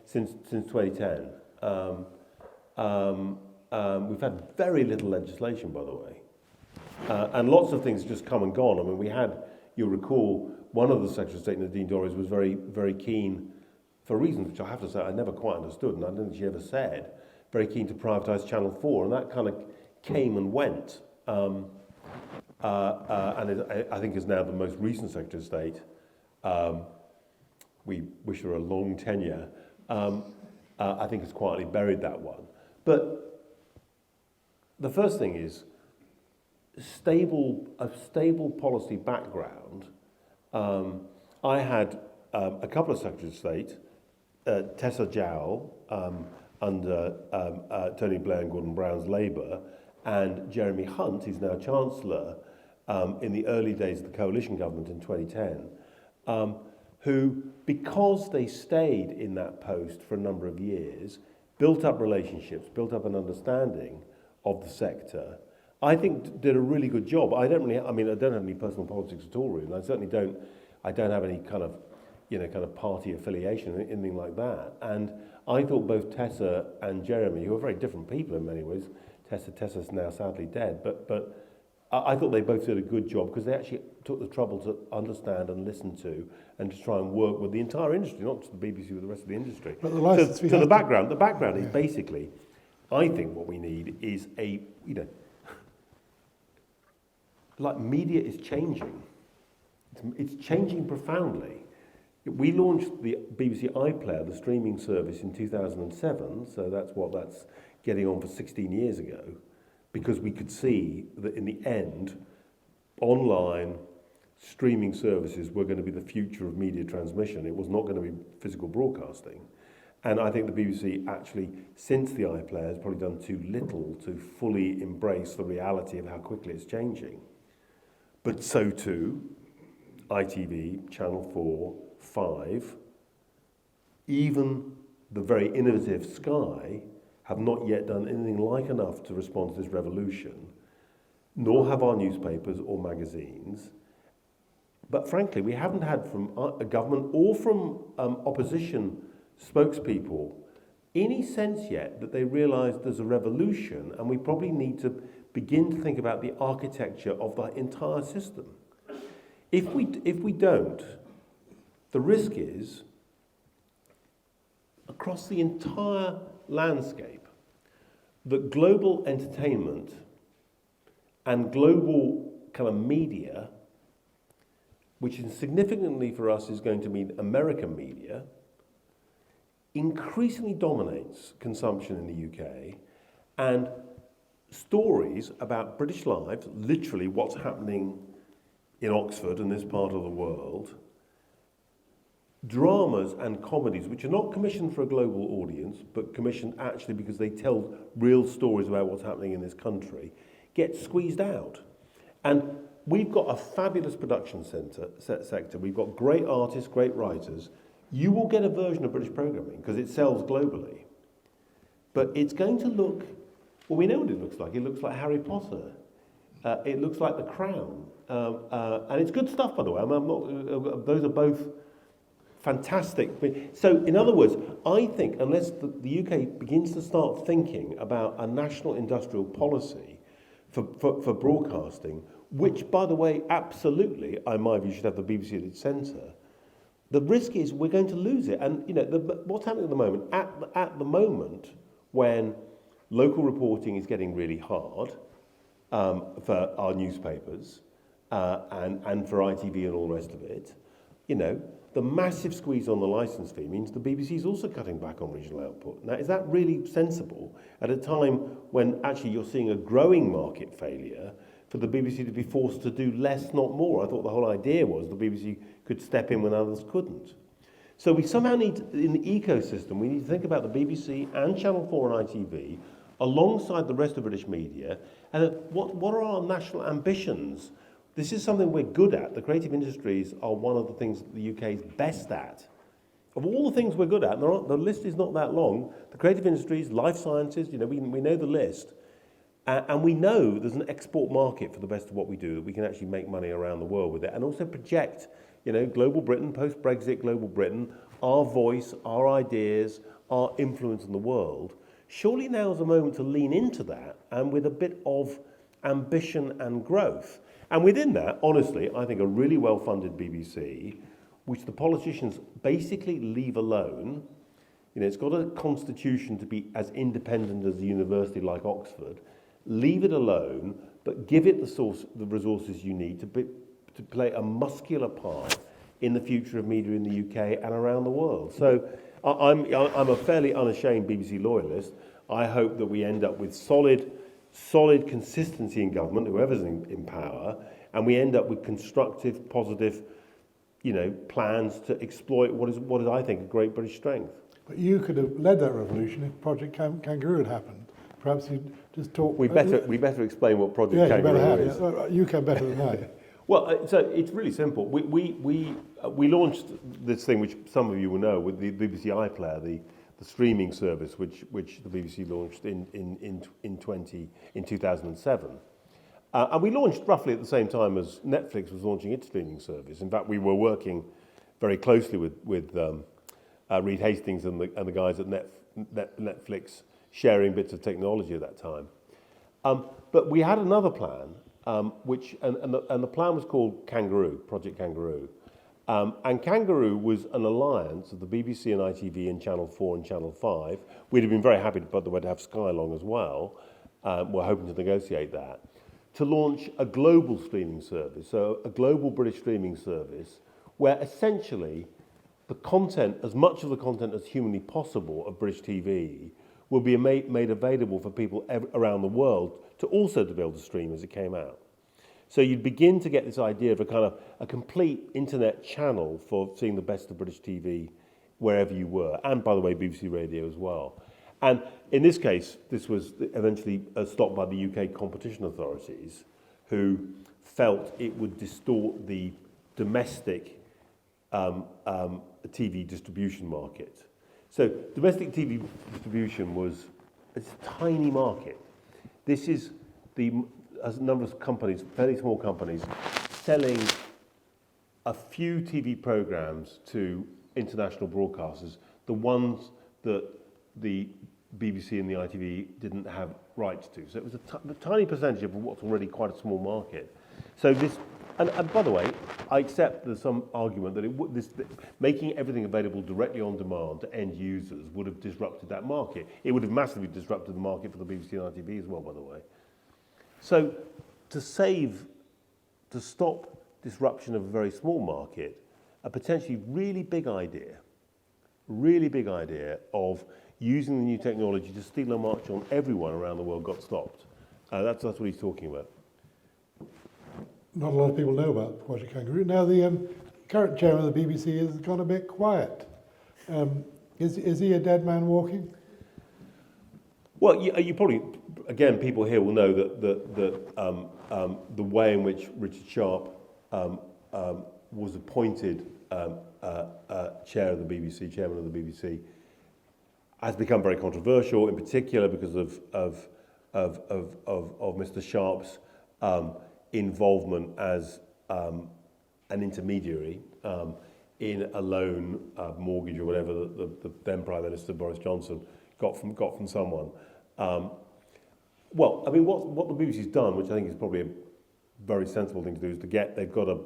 since 2010. We've had very little legislation, by the way. And lots of things just come and gone. We had, you'll recall, one of the Secretaries of State, Nadine Dorries, was very, very keen, for reasons which I have to say I never quite understood, and I don't think she ever said, very keen to privatise Channel 4, and that kind of came and went. And I think is now the most recent Secretary of State. We wish her a long tenure. I think has quietly buried that one. But the first thing is a stable policy background. I had a couple of Secretaries of State, Tessa Jowell under Tony Blair and Gordon Brown's Labour, and Jeremy Hunt, who's now Chancellor, in the early days of the coalition government in 2010, who, because they stayed in that post for a number of years, built up relationships, built up an understanding of the sector, I think did a really good job. I don't have any personal politics at all, really. And I certainly don't have any kind of party affiliation or anything like that. And I thought both Tessa and Jeremy, who are very different people in many ways, Tessa's now sadly dead, but I thought they both did a good job because they actually took the trouble to understand and listen to and to try and work with the entire industry, not just the BBC, with the rest of the industry. But the background is basically, I think what we need is media is changing. It's changing profoundly. We launched the BBC iPlayer, the streaming service, in 2007, so that's getting on for 16 years ago, because we could see that in the end, online streaming services were going to be the future of media transmission. It was not going to be physical broadcasting. And I think the BBC actually, since the iPlayer, has probably done too little to fully embrace the reality of how quickly it's changing. But so too, ITV, Channel 4, 5, even the very innovative Sky have not yet done anything like enough to respond to this revolution, nor have our newspapers or magazines. But frankly, we haven't had from a government or from opposition spokespeople any sense yet that they realise there's a revolution, and we probably need to begin to think about the architecture of the entire system. If we don't, the risk is, across the entire landscape, that global entertainment and global kind of media, which significantly for us is going to mean American media, increasingly dominates consumption in the UK, and stories about British lives, literally what's happening in Oxford and this part of the world, dramas and comedies which are not commissioned for a global audience, but commissioned actually because they tell real stories about what's happening in this country, get squeezed out. And we've got a fabulous production sector. We've got great artists, great writers. You will get a version of British programming because it sells globally. But it's going to look, well, we know what it looks like. It looks like Harry Potter. It looks like The Crown. And it's good stuff, by the way. Those are both fantastic. So, in other words, I think unless the UK begins to start thinking about a national industrial policy for broadcasting, which, by the way, absolutely, in my view, should have the BBC at its centre, the risk is we're going to lose it. And what's happening at the moment? At the moment, when local reporting is getting really hard for our newspapers and for ITV and all the rest of it. You know, the massive squeeze on the licence fee means the BBC is also cutting back on regional output. Now, is that really sensible at a time when actually you're seeing a growing market failure for the BBC to be forced to do less, not more? I thought the whole idea was the BBC could step in when others couldn't. So we somehow need, in the ecosystem, we need to think about the BBC and Channel 4 and ITV alongside the rest of British media, and what are our national ambitions? This is something we're good at. The creative industries are one of the things that the UK is best at. Of all the things we're good at, and the list is not that long, the creative industries, life sciences, you know, we know the list. And we know there's an export market for the best of what we do, that we can actually make money around the world with it, and also project, you know, global Britain, post-Brexit global Britain, our voice, our ideas, our influence in the world. Surely now is a moment to lean into that, and with a bit of ambition and growth. And within that, honestly, I think a really well-funded BBC, which the politicians basically leave alone. You know, it's got a constitution to be as independent as a university like Oxford. Leave it alone, but give it the resources you need to play a muscular part in the future of media in the UK and around the world. So I'm a fairly unashamed BBC loyalist. I hope that we end up with solid consistency in government, whoever's in power, and we end up with constructive, positive, you know, plans to exploit what is I think a great British strength. But you could have led that revolution if Project Kangaroo had happened. Perhaps you'd just talk... We better explain what Project Kangaroo is. Yeah. You can better than I. Well, so it's really simple. We launched this thing, which some of you will know, with the BBC iPlayer, the streaming service, which the BBC launched in 2007. And we launched roughly at the same time as Netflix was launching its streaming service. In fact, we were working very closely with Reed Hastings and the guys at Netflix, sharing bits of technology at that time. But we had another plan, and the plan was called Kangaroo, Project Kangaroo. And Kangaroo was an alliance of the BBC and ITV and Channel 4 and Channel 5. We'd have been very happy, by the way, to have Sky along as well. We're hoping to negotiate that, to launch a global streaming service, so a global British streaming service, where essentially the content, as much of the content as humanly possible of British TV, will be made available for people around the world to also to be able to stream as it came out. So you'd begin to get this idea of a kind of a complete internet channel for seeing the best of British TV wherever you were, and by the way, BBC Radio as well. And in this case, this was eventually stopped by the UK competition authorities, who felt it would distort the domestic TV distribution market. So domestic TV distribution was a tiny market. This is a number of companies, fairly small companies, selling a few TV programs to international broadcasters, the ones that the BBC and the ITV didn't have rights to. So it was a tiny percentage of what's already quite a small market. So this, and by the way, I accept there's some argument that making everything available directly on demand to end users would have disrupted that market. It would have massively disrupted the market for the BBC and ITV as well, by the way. So to stop disruption of a very small market, a potentially really big idea of using the new technology to steal a march on everyone around the world got stopped. That's what he's talking about. Not a lot of people know about Project Kangaroo. Now, the current chairman of the BBC has gone a bit quiet. Is he a dead man walking? Well, you probably, again, people here will know that the way in which Richard Sharp was appointed chair of the BBC, chairman of the BBC, has become very controversial, in particular because of Mr. Sharp's involvement as an intermediary in a loan mortgage or whatever the then Prime Minister Boris Johnson got from someone. Well, I mean, what the BBC's done, which I think is probably a very sensible thing to do, is they've got a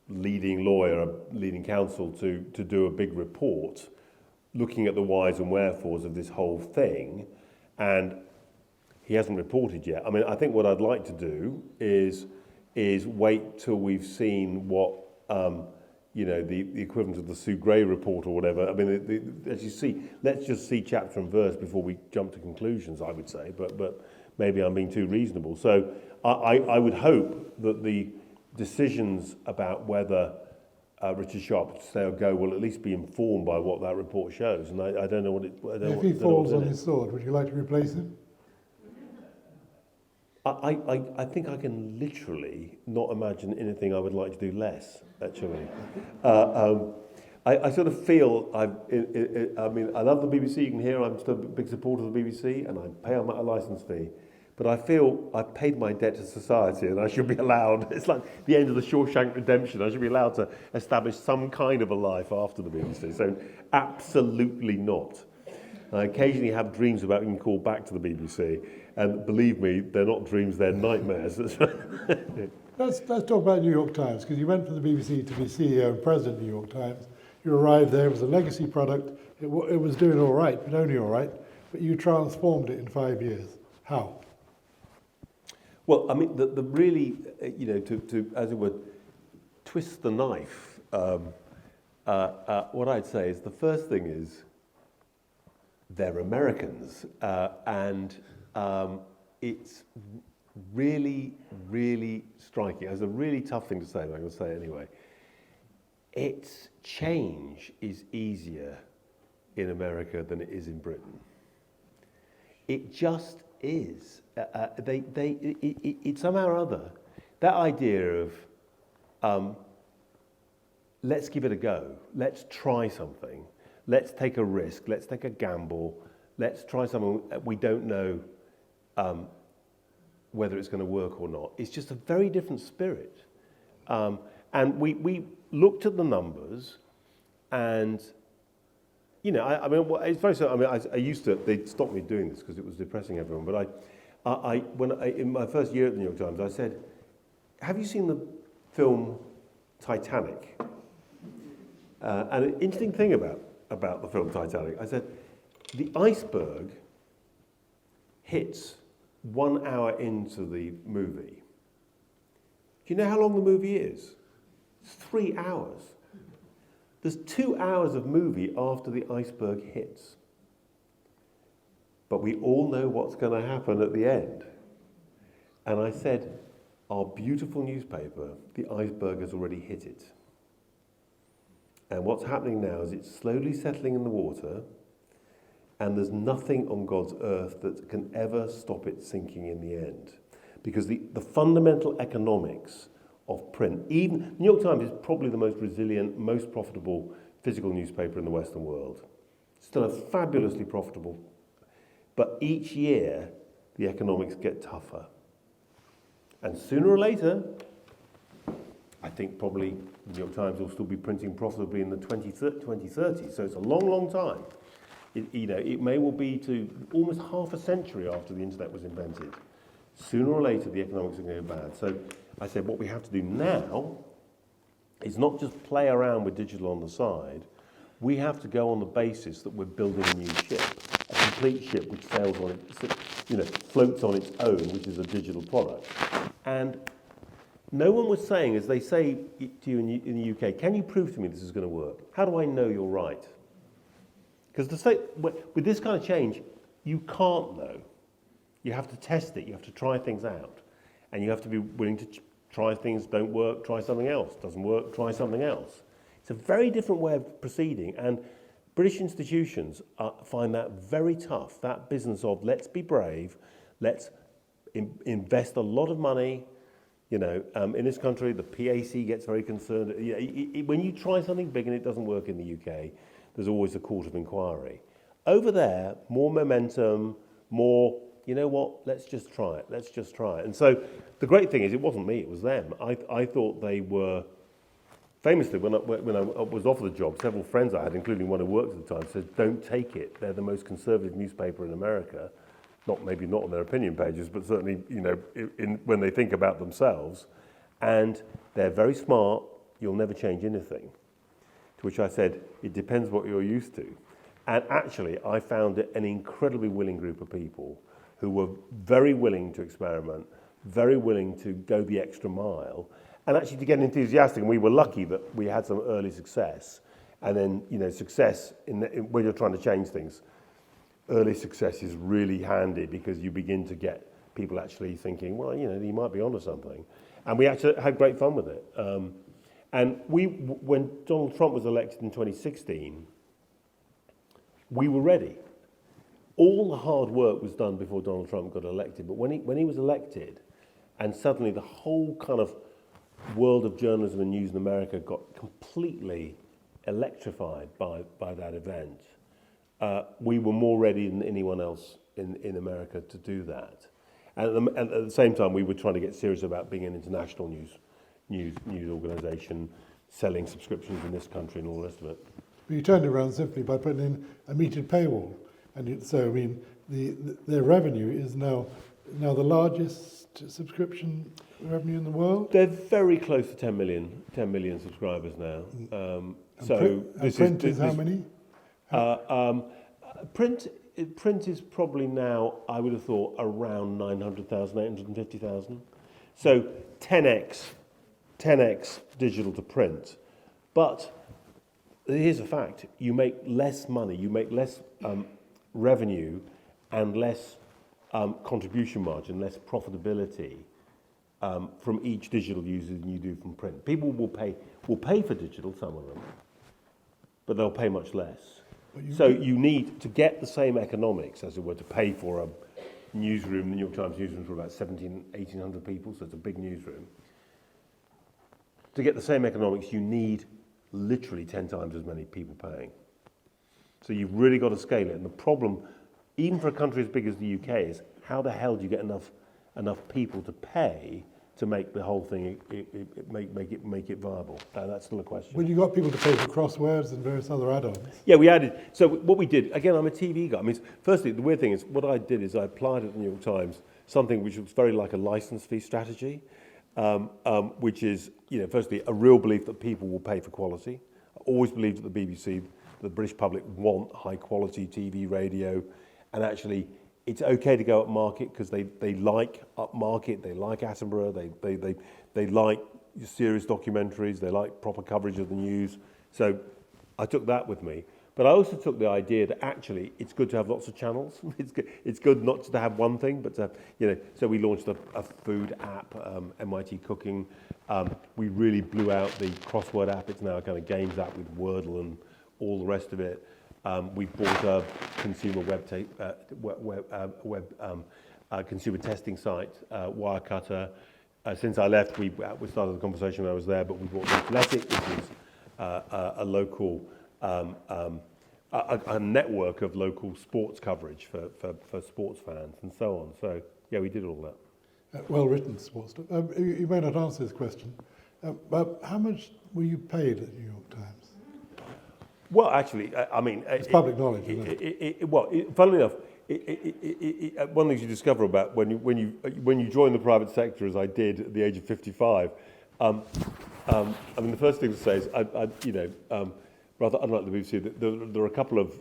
leading lawyer, a leading counsel to do a big report looking at the whys and wherefores of this whole thing, and he hasn't reported yet. I mean, I think what I'd like to do is wait till we've seen what the equivalent of the Sue Gray report or whatever. I mean, as you see, let's just see chapter and verse before we jump to conclusions, I would say, but maybe I'm being too reasonable. So I would hope that the decisions about whether Richard Sharp to stay or go will at least be informed by what that report shows. And I don't know what it... If he falls on his sword, would you like to replace him? I think I can literally not imagine anything I would like to do less, actually. I sort of feel, I love the BBC, you can hear I'm still a big supporter of the BBC, and I pay a licence fee. But I feel I've paid my debt to society and I should be allowed, it's like the end of the Shawshank Redemption, I should be allowed to establish some kind of a life after the BBC. So absolutely not. I occasionally have dreams about being called back to the BBC, and believe me, they're not dreams, they're nightmares. Let's talk about New York Times, because you went from the BBC to be CEO and President of New York Times. You arrived there, it was a legacy product, it was doing all right, but only all right, but you transformed it in 5 years. How? Well, I mean, the really, to as it were, twist the knife, what I'd say is the first thing is they're Americans, and it's really, really striking. It's a really tough thing to say, but I'm going to say it anyway. It's change is easier in America than it is in Britain. It just is. It somehow or other, that idea of let's give it a go, let's try something, let's take a risk, let's take a gamble, let's try something we don't know whether it's going to work or not. It's just a very different spirit. And we looked at the numbers, and it's very. I mean, I used to. They stopped me doing this because it was depressing everyone. But in my first year at the New York Times, I said, "Have you seen the film Titanic?" And an interesting thing about the film Titanic, I said, the iceberg hits 1 hour into the movie. Do you know how long the movie is? It's 3 hours. There's 2 hours of movie after the iceberg hits. But we all know what's going to happen at the end. And I said, our beautiful newspaper, the iceberg has already hit it. And what's happening now is it's slowly settling in the water, and there's nothing on God's earth that can ever stop it sinking in the end. Because the fundamental economics of print, even New York Times is probably the most resilient, most profitable physical newspaper in the Western world. Still a fabulously profitable, but each year the economics get tougher. And sooner or later, I think probably the New York Times will still be printing profitably in the 2030s, so it's a long, long time. It may well be to almost half a century after the internet was invented. Sooner or later, the economics are going to go bad. So I said, what we have to do now is not just play around with digital on the side. We have to go on the basis that we're building a new ship, a complete ship which sails on it, floats on its own, which is a digital product. And no one was saying, as they say to you in the UK, can you prove to me this is going to work? How do I know you're right? Because with this kind of change, you can't know. You have to test it, you have to try things out. And you have to be willing to try things, don't work, try something else. Doesn't work, try something else. It's a very different way of proceeding, and British institutions find that very tough, that business of let's be brave, let's invest a lot of money. In this country, the PAC gets very concerned. When you try something big and it doesn't work in the UK, there's always a court of inquiry. Over there, more momentum, more, you know what, let's just try it. And so the great thing is it wasn't me, it was them. I thought they were, famously, when I was offered the job, several friends I had, including one who worked at the time, said, don't take it. They're the most conservative newspaper in America. Maybe not on their opinion pages, but certainly, when they think about themselves. And they're very smart, you'll never change anything. To which I said, it depends what you're used to. And actually, I found it an incredibly willing group of people who were very willing to experiment, very willing to go the extra mile, and actually to get enthusiastic. And we were lucky that we had some early success. And then, success when you're trying to change things, early success is really handy because you begin to get people actually thinking, well, you might be onto something. And we actually had great fun with it. And when Donald Trump was elected in 2016, we were ready. All the hard work was done before Donald Trump got elected. But when he was elected, and suddenly the whole kind of world of journalism and news in America got completely electrified by that event, we were more ready than anyone else in America to do that. And at the same time, we were trying to get serious about being an international news organisation, selling subscriptions in this country and all the rest of it. But you turned it around simply by putting in a metered paywall. And their revenue is now the largest subscription revenue in the world. They're very close to 10 million subscribers now. Print is how many? Print is probably now, I would have thought, around 900,000, 850,000. So 10x digital to print. But here's a fact: you make less money, you make less revenue, and less contribution margin, less profitability from each digital user than you do from print. People will pay for digital, some of them, but they'll pay much less. So you need to get the same economics, as it were, to pay for a newsroom. The New York Times newsroom for about 1,800 people, so it's a big newsroom. To get the same economics, you need literally 10 times as many people paying. So you've really got to scale it. And the problem, even for a country as big as the UK, is how the hell do you get enough people to pay to make the whole thing make it viable? That's still a question. Well, you got people to pay for crosswords and various other add-ons. Yeah, we added. So what we did, again, I'm a TV guy. I mean, firstly, the weird thing is, what I did is I applied at the New York Times something which was very like a license fee strategy, which is, firstly, a real belief that people will pay for quality. I always believed that the BBC, the British public, want high-quality TV, radio, and actually, it's okay to go up market because they like up market, they like Attenborough, they like serious documentaries, they like proper coverage of the news. So I took that with me. But I also took the idea that actually it's good to have lots of channels. It's good not just to have one thing, but to have, so we launched a food app, MIT Cooking. We really blew out the crossword app. It's now a kind of games app with Wordle and all the rest of it. We bought a consumer consumer testing site, Wirecutter. Since I left, we started the conversation when I was there, but we bought The Athletic, which is a local, a network of local sports coverage for sports fans and so on. So, yeah, we did all that. Well-written sports stuff. You may not answer this question, but how much were you paid at the New York Times? Well, actually, it's public knowledge, isn't it? Funnily enough, one of the things you discover about when you join the private sector, as I did at the age of 55, the first thing to say is, rather unlike the BBC, there are a couple of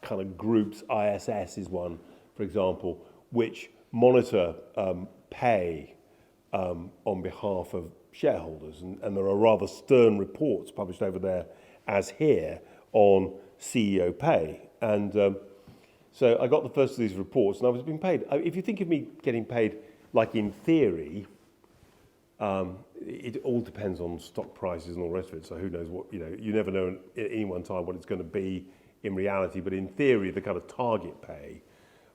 kind of groups. ISS is one, for example, which monitor pay on behalf of shareholders, and there are rather stern reports published over there, as here, on CEO pay. And so I got the first of these reports, and I was being paid. If you think of me getting paid, like in theory, it all depends on stock prices and all the rest of it, so who knows what, you never know at any one time what it's going to be in reality, but in theory, the kind of target pay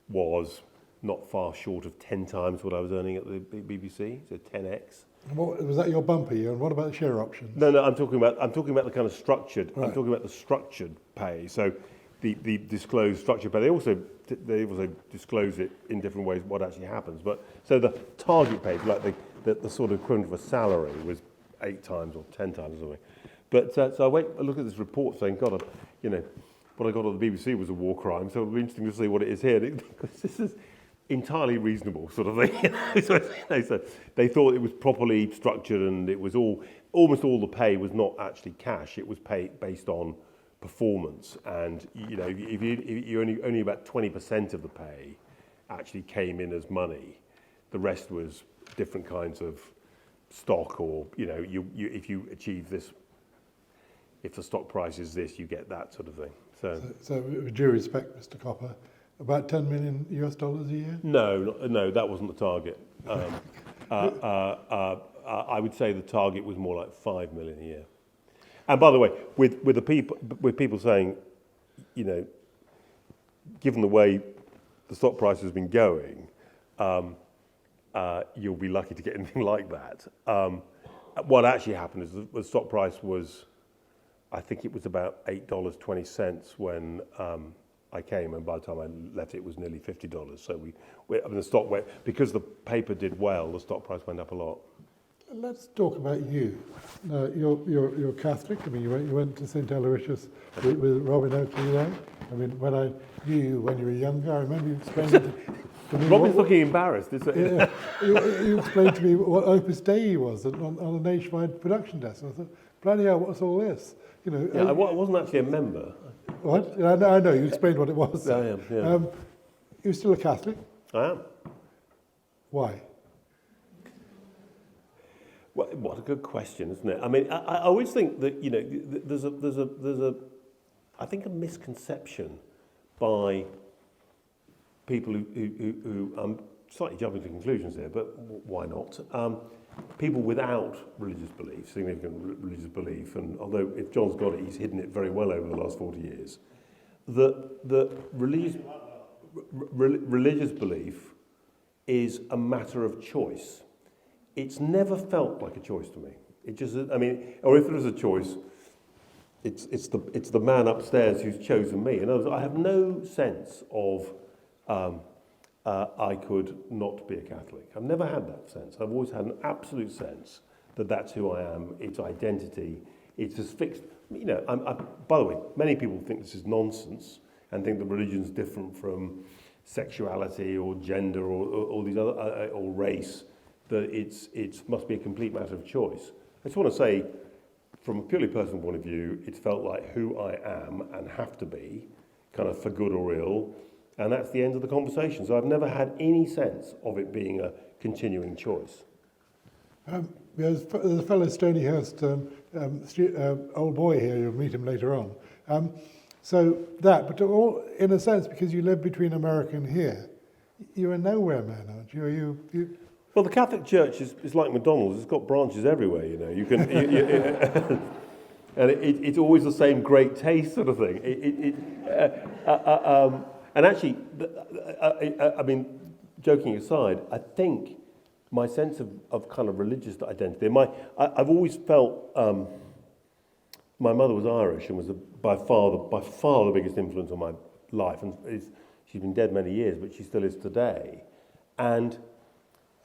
was not far short of 10 times what I was earning at the BBC, so 10x. What, was that your bumper year? And what about the share options? No, I'm talking about the kind of structured. Right. I'm talking about the structured pay. So the disclosed structured pay. They also disclose it in different ways what actually happens. But so the target pay, like the sort of equivalent of a salary, was 8 times or 10 times or something. But so I look at this report saying, God, what I got on the BBC was a war crime. So it'll be interesting to see what it is here. This is entirely reasonable sort of thing. So they thought it was properly structured, and it was almost all the pay was not actually cash. It was paid based on performance, and if you only about 20% of the pay actually came in as money, the rest was different kinds of stock, or if you achieve this, if the stock price is this, you get that sort of thing. So with due respect, Mr. Copper, about $10 million a year? No, that wasn't the target. I would say the target was more like 5 million a year. And by the way, with people saying, given the way the stock price has been going, you'll be lucky to get anything like that. What actually happened is the stock price was, I think it was about $8.20 when I came, and by the time I left, it was nearly $50. So the stock went, because the paper did well, the stock price went up a lot. Let's talk about you. You're Catholic. I mean, you went to St. Aloysius with Robin Oakley there. I mean, when I knew you when you were younger, I remember you explaining to me. Robin's looking embarrassed. Isn't you explained to me what Opus Dei was on a nationwide production desk. And I thought, bloody hell, what's all this? I wasn't actually a member. What? I know. You explained what it was. I am. Yeah. You're still a Catholic. I am. Why? What a good question, isn't it? I mean, I always think that there's a I think a misconception by people who I'm slightly jumping to conclusions here, but why not? People without religious belief, significant religious belief, and although if John's got it, he's hidden it very well over the last 40 years. The religious belief is a matter of choice. It's never felt like a choice to me. It just, or if there is a choice, it's the man upstairs who's chosen me. In other words, I have no sense of I could not be a Catholic. I've never had that sense. I've always had an absolute sense that that's who I am. It's identity. It's as fixed. By the way, many people think this is nonsense and think that religion's different from sexuality or gender or these other or race. That it must be a complete matter of choice. I just want to say, from a purely personal point of view, it's felt like who I am and have to be, kind of for good or ill, and that's the end of the conversation. So I've never had any sense of it being a continuing choice. There's a fellow Stonyhurst old boy here, you'll meet him later on. But in a sense, because you live between America and here, you're a nowhere man, aren't you? Well, the Catholic Church is like McDonald's. It's got branches everywhere, You can, and it's always the same great taste sort of thing. And actually, I mean, joking aside, I think my sense of kind of religious identity. I've always felt my mother was Irish and was by far the biggest influence on my life, and she's been dead many years, but she still is today, and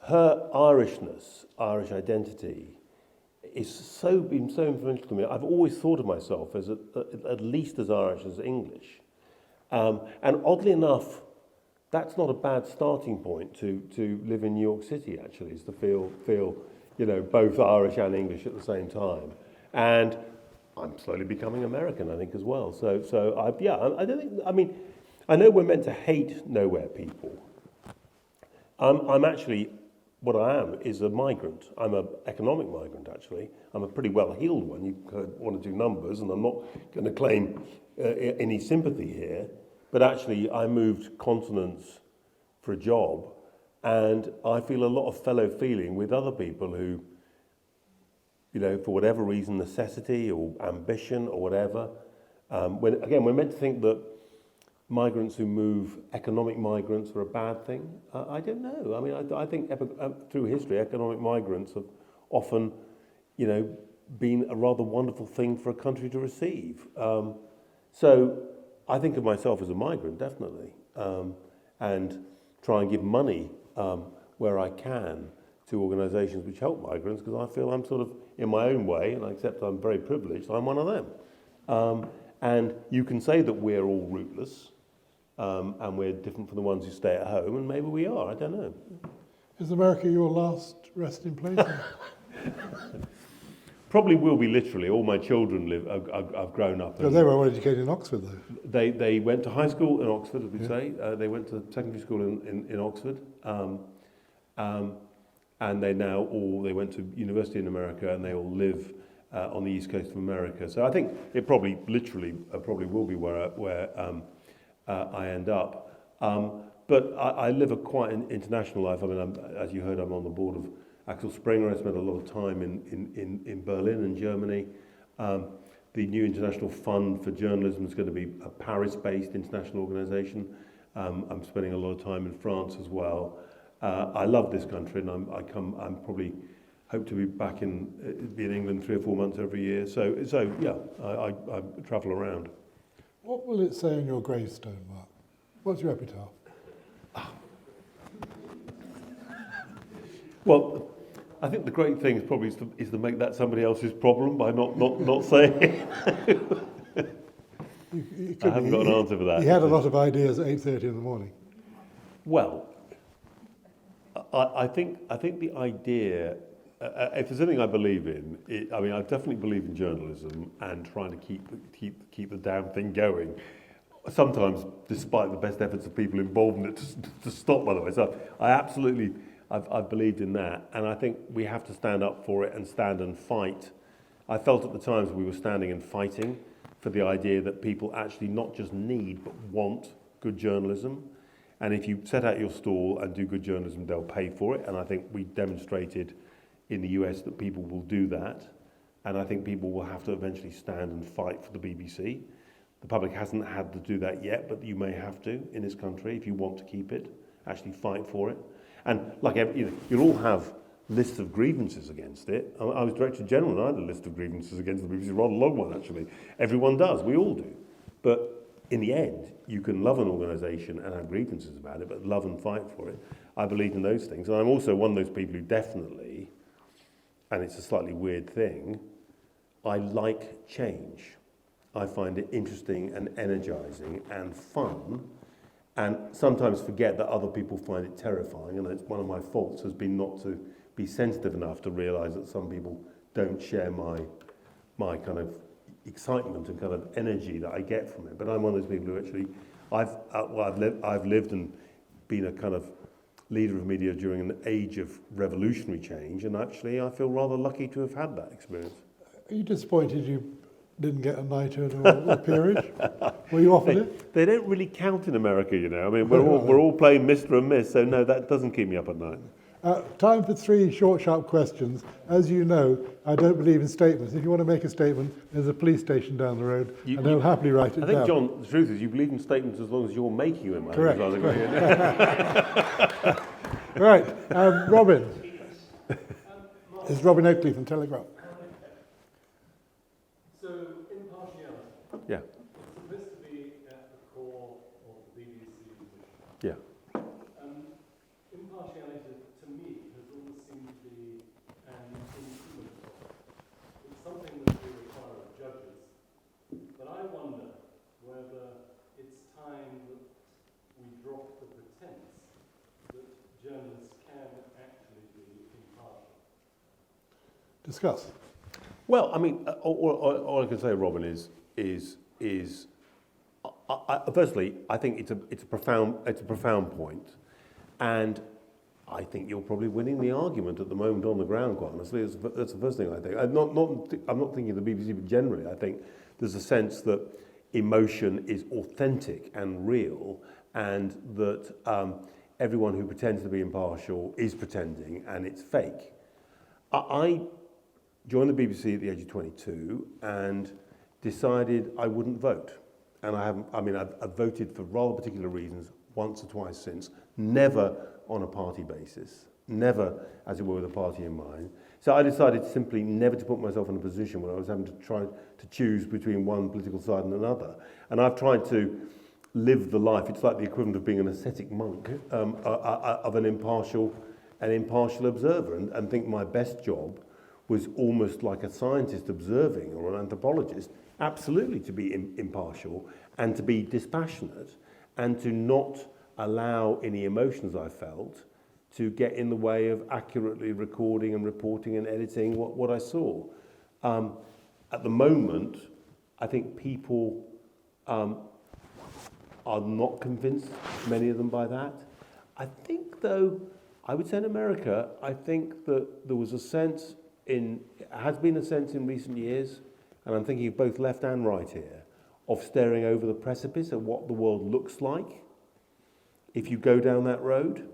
her Irishness, Irish identity, been so influential to me. I've always thought of myself as at least as Irish as English, and oddly enough, that's not a bad starting point to live in New York City. Actually, is to feel both Irish and English at the same time, and I'm slowly becoming American, I think, as well. So I don't think. I mean, I know we're meant to hate nowhere people. I'm actually. What I am is a migrant. I'm an economic migrant, actually. I'm a pretty well-heeled one. You heard one or two numbers, and I'm not going to claim any sympathy here. But actually, I moved continents for a job, and I feel a lot of fellow feeling with other people who, for whatever reason, necessity or ambition or whatever. We're meant to think that migrants who move, economic migrants, are a bad thing. I don't know. I mean, I think through history, economic migrants have often, been a rather wonderful thing for a country to receive. So I think of myself as a migrant, definitely, and try and give money where I can to organisations which help migrants, because I feel I'm sort of, in my own way, and I accept I'm very privileged, I'm one of them. And you can say that we're all rootless, and we're different from the ones who stay at home, and maybe we are, I don't know. Is America your last resting place? Probably will be literally. All my children have grown up. Because they were all educated in Oxford, though. They went to high school in Oxford, as we Yeah. say. They went to secondary school in Oxford. And they went to university in America, and they all live on the east coast of America. So I think it probably will be where I end up. But I live a quite an international life. I mean, as you heard, I'm on the board of Axel Springer. I spent a lot of time in Berlin and Germany. The new International Fund for Journalism is going to be a Paris-based international organisation. I'm spending a lot of time in France as well. I love this country, and I'm probably hope to be back be in England 3 or 4 months every year. So yeah, I travel around. What will it say on your gravestone, Mark? What's your epitaph? Well, I think the great thing is to make that somebody else's problem by not saying it. I haven't got an answer for that. He had a lot of ideas at 8:30 in the morning. Well, I think the idea, if there's anything I believe in, I definitely believe in journalism and trying to keep the damn thing going. Sometimes, despite the best efforts of people involved in it to stop, by the way. So I've believed in that, and I think we have to stand up for it and stand and fight. I felt at the times we were standing and fighting for the idea that people actually not just need but want good journalism. And if you set out your stall and do good journalism, they'll pay for it. And I think we demonstrated in the US that people will do that. And I think people will have to eventually stand and fight for the BBC. The public hasn't had to do that yet, but you may have to in this country if you want to keep it, actually fight for it. And like you'll all have lists of grievances against it. I was Director General and I had a list of grievances against the BBC, a rather long one actually. Everyone does, we all do. But in the end, you can love an organisation and have grievances about it, but love and fight for it. I believe in those things. And I'm also one of those people who definitely, and it's a slightly weird thing, I like change. I find it interesting and energising and fun, and sometimes forget that other people find it terrifying. And it's one of my faults has been not to be sensitive enough to realise that some people don't share my kind of excitement and kind of energy that I get from it. But I'm one of those people who actually, I've lived and been a kind of leader of media during an age of revolutionary change, and actually I feel rather lucky to have had that experience. Are you disappointed you didn't get a knighthood or a peerage? Were you offered it? They don't really count in America, you know. I mean, we're all playing Mr. and Miss, so no, that doesn't keep me up at night. Time for 3 short, sharp questions. As you know, I don't believe in statements. If you want to make a statement, there's a police station down the road, and they'll happily write it down. I think, John, the truth is you believe in statements as long as you're making them. Correct. Right, Robin. It's Robin Oakley from Telegraph. So, impartiality. Yeah. It's supposed to be at the core of the BBC's mission. Yeah. Impartiality, to me, has always seemed to be an instrument. It's something that we require of judges. But I wonder whether it's time that we drop the pretense that journalists can actually be impartial. Discuss. Well, I mean, all I can say, Robin, is firstly, I think it's a profound point, and I think you're probably winning the argument at the moment on the ground. Quite honestly, that's the first thing I think. I'm not thinking of the BBC, but generally, I think there's a sense that emotion is authentic and real, and that everyone who pretends to be impartial is pretending, and it's fake. I joined the BBC at the age of 22 and decided I wouldn't vote. And I've voted for rather particular reasons once or twice since, never on a party basis, never, as it were, with a party in mind. So I decided simply never to put myself in a position where I was having to try to choose between one political side and another. And I've tried to live the life, it's like the equivalent of being an ascetic monk, of an impartial observer, and think my best job was almost like a scientist observing or an anthropologist, absolutely to be impartial and to be dispassionate and to not allow any emotions I felt to get in the way of accurately recording and reporting and editing what I saw. At the moment, I think people are not convinced, many of them, by that. I think, though, I would say in America, I think that there was a sense has been a sense in recent years, and I'm thinking of both left and right here, of staring over the precipice at what the world looks like if you go down that road,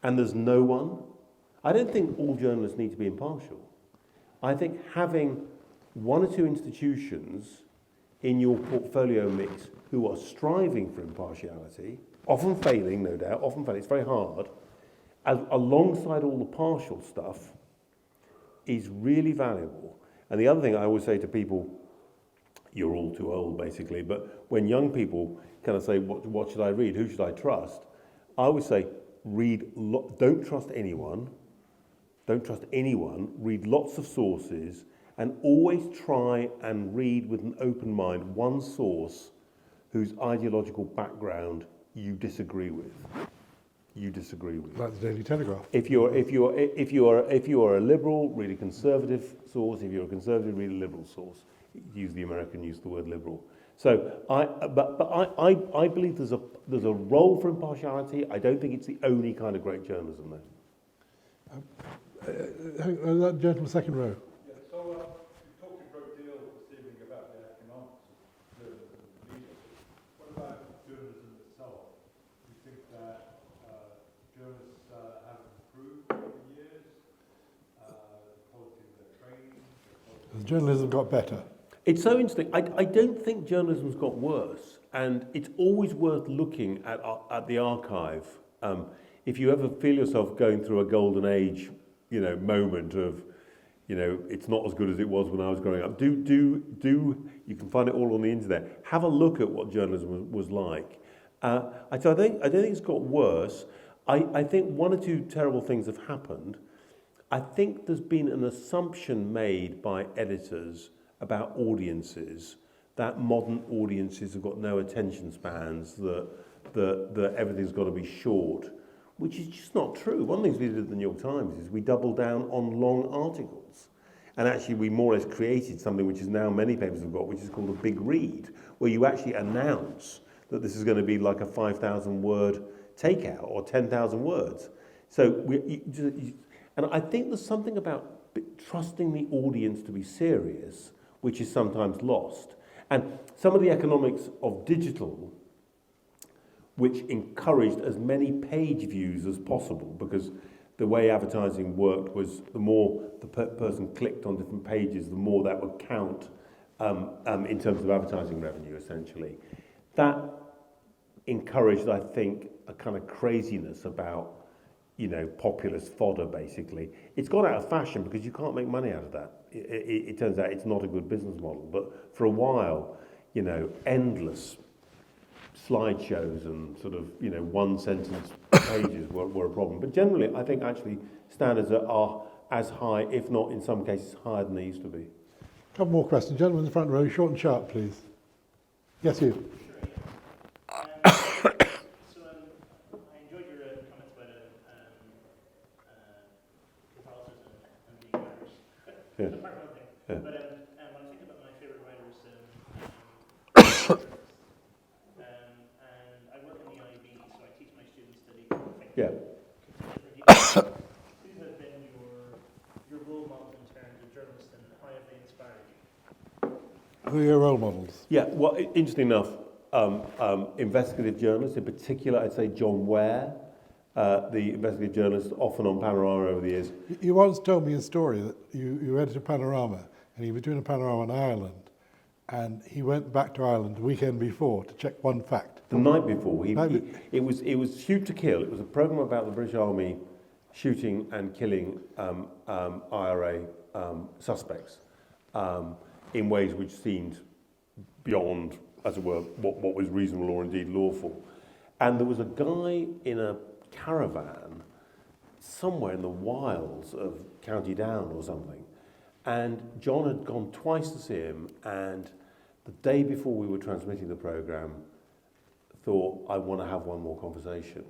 and there's no one. I don't think all journalists need to be impartial. I think having one or two institutions in your portfolio mix who are striving for impartiality, often failing, no doubt, often failing, it's very hard, alongside all the partial stuff, is really valuable. And the other thing I always say to people, you're all too old basically, but when young people kind of say, what should I read, who should I trust? I always say, don't trust anyone, read lots of sources, and always try and read with an open mind one source whose ideological background you disagree with. Like the Daily Telegraph. If you are a liberal, read a conservative source. If you're a conservative, read a liberal source. Use the American use of the word liberal. So I believe there's a role for impartiality. I don't think it's the only kind of great journalism, though. That gentleman, second row. Yeah, so you talked a great deal this evening about the economics of journalism and media. What about journalism itself? Do you think that journalists have improved over the years? The quality of their training? Has journalism got better? It's so interesting. I don't think journalism's got worse, and it's always worth looking at the archive. If you ever feel yourself going through a golden age, moment of, it's not as good as it was when I was growing up. You can find it all on the internet. Have a look at what journalism was like. So I don't think it's got worse. I think one or two terrible things have happened. I think there's been an assumption made by editors about audiences, that modern audiences have got no attention spans, that everything's got to be short, which is just not true. One of the things we did at the New York Times is we doubled down on long articles. And actually we more or less created something which is now many papers have got, which is called a big read, where you actually announce that this is going to be like a 5,000 word takeout or 10,000 words. So and I think there's something about trusting the audience to be serious, which is sometimes lost. And some of the economics of digital, which encouraged as many page views as possible, because the way advertising worked was the more the person clicked on different pages, the more that would count in terms of advertising revenue, essentially. That encouraged, I think, a kind of craziness about, populist fodder, basically. It's gone out of fashion because you can't make money out of that. It turns out it's not a good business model. But for a while, endless slideshows and sort of, one sentence pages were a problem. But generally, I think actually standards are as high, if not in some cases higher than they used to be. A couple more questions. Gentleman in the front row, short and sharp, please. Yes, you. So I enjoyed your comments about Catholicism and being Irish. Yeah. Apart from one thing. Yeah. But when I think about my favourite writers, and I work in the IB, so I teach my students to be think. Yeah. Who have been your role models in terms of journalists, and how have they inspired you? Who are your role models? Yeah, well, interesting enough, investigative journalists, in particular, I'd say John Mair, the investigative journalist, often on Panorama over the years. You once told me a story that you edited Panorama, and he was doing a Panorama in Ireland, and he went back to Ireland the weekend before to check one fact. The night before, it was Shoot to Kill. It was a program about the British Army shooting and killing IRA suspects in ways which seemed beyond, as it were, what was reasonable or indeed lawful. And there was a guy in a caravan somewhere in the wilds of County Down or something, and John had gone twice to see him, and the day before we were transmitting the programme, thought, I want to have one more conversation.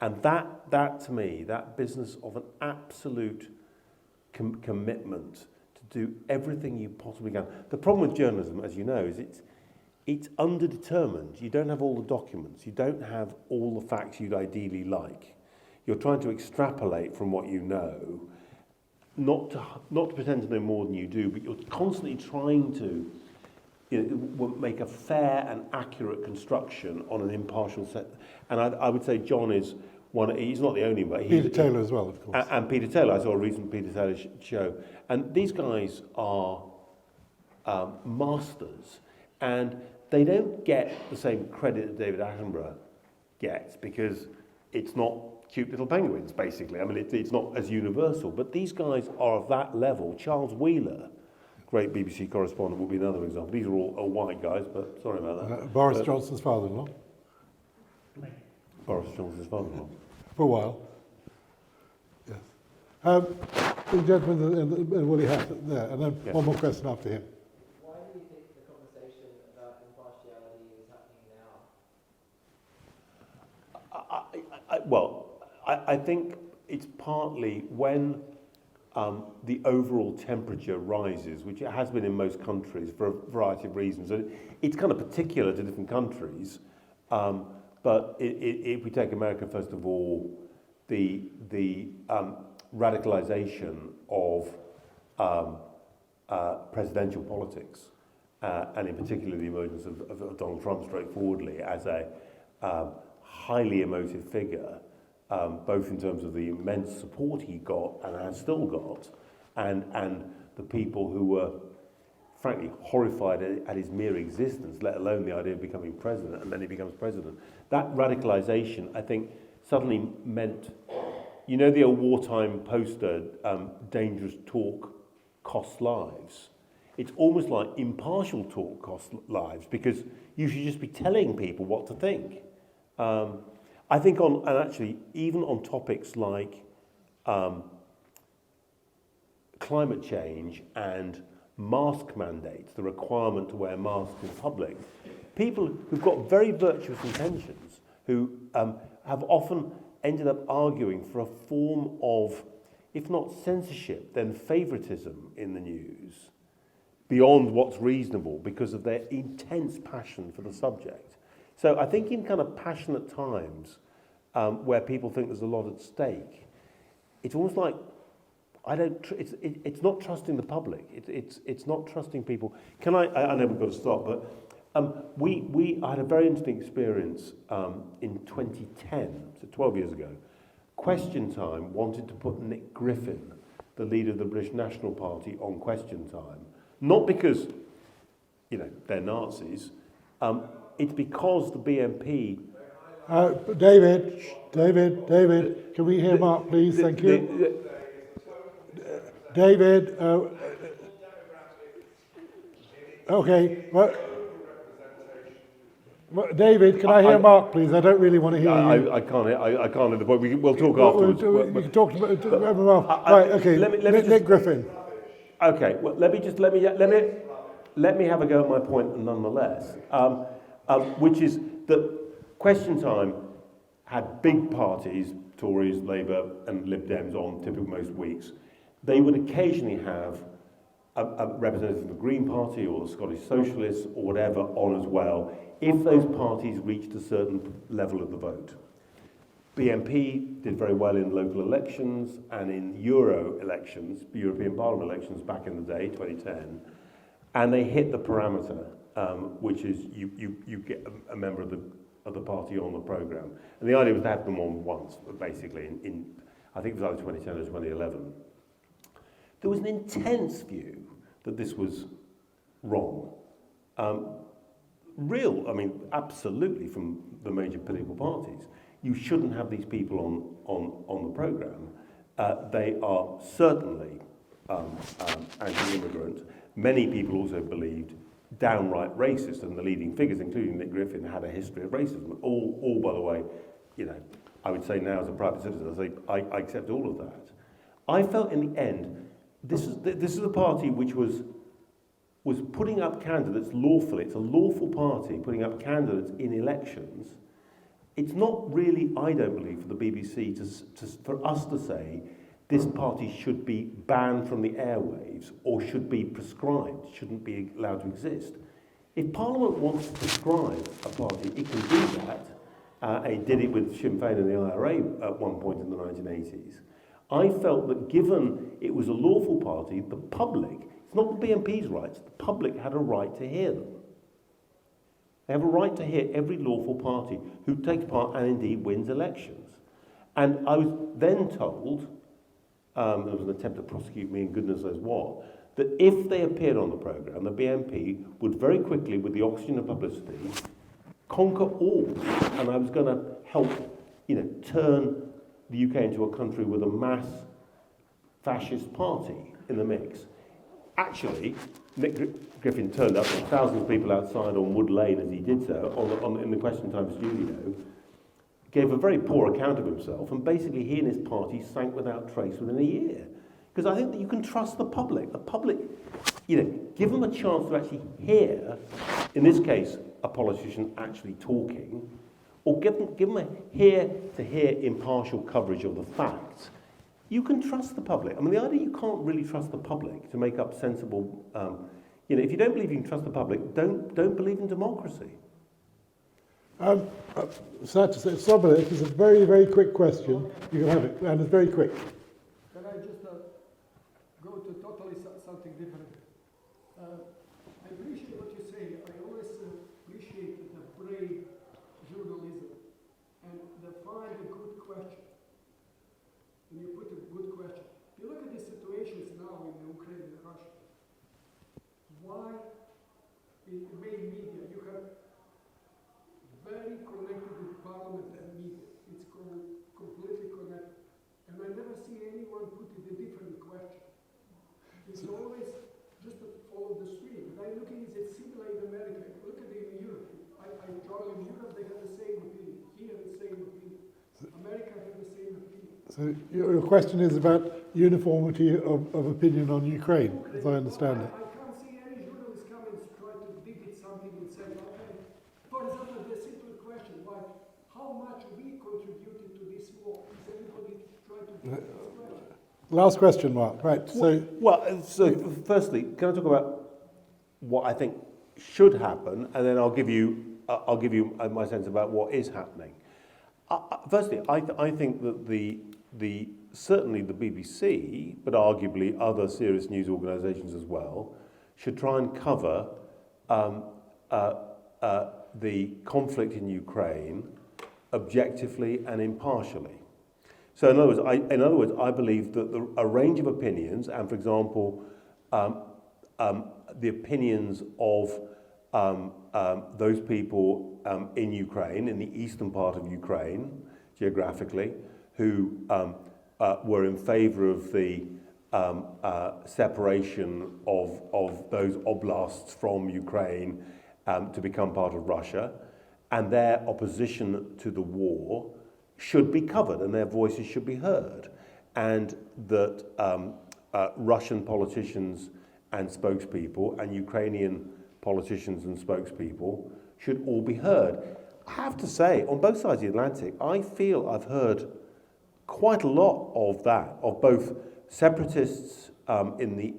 And that to me, that business of an absolute commitment to do everything you possibly can. The problem with journalism, as you know, is it's underdetermined. You don't have all the documents. You don't have all the facts you'd ideally like. You're trying to extrapolate from what you know, not to pretend to know more than you do, but you're constantly trying to make a fair and accurate construction on an impartial set. And I would say John is one. He's not the only one. Peter Taylor as well, of course. And Peter Taylor. I saw a recent Peter Taylor show. And these guys are masters. And they don't get the same credit that David Attenborough gets because it's not cute little penguins, basically. I mean, it's not as universal. But these guys are of that level. Charles Wheeler, great BBC correspondent, will be another example. These are all white guys, but sorry about that. Boris Johnson's father-in-law. Boris Johnson's father-in-law. For a while. Yes. The gentleman in the woolly hat there, and then one more question after him. Why do you think the conversation about impartiality is happening now? I think it's partly when the overall temperature rises, which it has been in most countries for a variety of reasons. And it's kind of particular to different countries. But if we take America, first of all, the radicalization of presidential politics, and in particular the emergence of Donald Trump straightforwardly as a highly emotive figure, both in terms of the immense support he got and has still got, and the people who were frankly horrified at his mere existence, let alone the idea of becoming president, and then he becomes president. That radicalization, I think, suddenly meant, you know the old wartime poster, dangerous talk costs lives. It's almost like impartial talk costs lives, because you should just be telling people what to think. I think and actually, even on topics like climate change and mask mandates, the requirement to wear masks in public, people who've got very virtuous intentions, who have often ended up arguing for a form of, if not censorship, then favoritism in the news, beyond what's reasonable because of their intense passion for the subject. So I think in kind of passionate times where people think there's a lot at stake, it's almost like it's not trusting the public. It's not trusting people. I know we've got to stop, but I had a very interesting experience in 2010, so 12 years ago. Question Time wanted to put Nick Griffin, the leader of the British National Party, on Question Time. Not because, they're Nazis. It's because the BNP... David, can we hear Mark, please? Thank you. David, okay. David, can I hear Mark, please? I don't really want to hear you. I can't at the point. We'll talk afterwards. We can talk about Mark. Right, okay. Nick Griffin. Okay. Well, let me have a go at my point nonetheless, which is that Question Time had big parties, Tories, Labour, and Lib Dems on typically most weeks. They would occasionally have a representative of the Green Party or the Scottish Socialists or whatever on as well, if those parties reached a certain level of the vote. BNP did very well in local elections and in Euro elections, European Parliament elections back in the day, 2010, and they hit the parameter, which is you get a member of the party on the programme. And the idea was to have them on once, basically, in I think it was either 2010 or 2011. There was an intense view that this was wrong. Absolutely from the major political parties. You shouldn't have these people on the programme. They are certainly anti-immigrant. Many people also believed downright racist, and the leading figures, including Nick Griffin, had a history of racism. All by the way, I would say now as a private citizen, I accept all of that. I felt in the end, this is a party which was putting up candidates lawfully. It's a lawful party putting up candidates in elections. It's not really, I don't believe, for the BBC for us to say, this party should be banned from the airwaves or should be proscribed, shouldn't be allowed to exist. If Parliament wants to prescribe a party, it can do that. It did it with Sinn Féin and the IRA at one point in the 1980s. I felt that given it was a lawful party, the public, it's not the BNP's rights, the public had a right to hear them. They have a right to hear every lawful party who takes part and indeed wins elections. And I was then told, there was an attempt to prosecute me and goodness knows what, that if they appeared on the programme, the BNP would very quickly, with the oxygen of publicity, conquer all. And I was going to help, turn the UK into a country with a mass fascist party in the mix. Actually, Nick Griffin turned up with thousands of people outside on Wood Lane as he did so, in the Question Time studio, gave a very poor account of himself, and basically he and his party sank without trace within a year. Because I think that you can trust the public. The public, give them a chance to actually hear, in this case, a politician actually talking, or give them a hear impartial coverage of the facts. You can trust the public. I mean, the idea you can't really trust the public to make up sensible, if you don't believe you can trust the public, don't believe in democracy. Sad to say, Sobel, it's a very, very quick question. You can have it, and it's very quick. Can I just go to totally something different? I appreciate what you say. I always appreciate the brave journalism and the find a good question. When you put a good question. You look at the situations now in Ukraine and Russia. Why in the main media you have very connected with Parliament and media. It's completely connected. And I never see anyone put it a different question. It's always just to follow the stream. And I'm looking at it similar in America. Look at it in Europe. I travel in Europe, they have the same opinion. Here, the same opinion. America has the same opinion. So your question is about uniformity of opinion on Ukraine, as I understand it. I can't see any journalist come and try to dig at something and say, okay, for example, the simple question, like, how much we contributed to this war? Is everybody trying to dig this question? Last question, Mark. Right. So firstly, can I talk about what I think should happen, and then I'll give you my sense about what is happening. Firstly, I think that certainly the BBC, but arguably other serious news organisations as well, should try and cover the conflict in Ukraine objectively and impartially. So in other words, I believe that a range of opinions, and for example, the opinions of those people in Ukraine, in the eastern part of Ukraine, geographically, who were in favour of the separation of those oblasts from Ukraine to become part of Russia, and their opposition to the war should be covered and their voices should be heard, and that Russian politicians and spokespeople and Ukrainian politicians and spokespeople should all be heard. I have to say, on both sides of the Atlantic, I feel I've heard quite a lot of that, of both separatists in the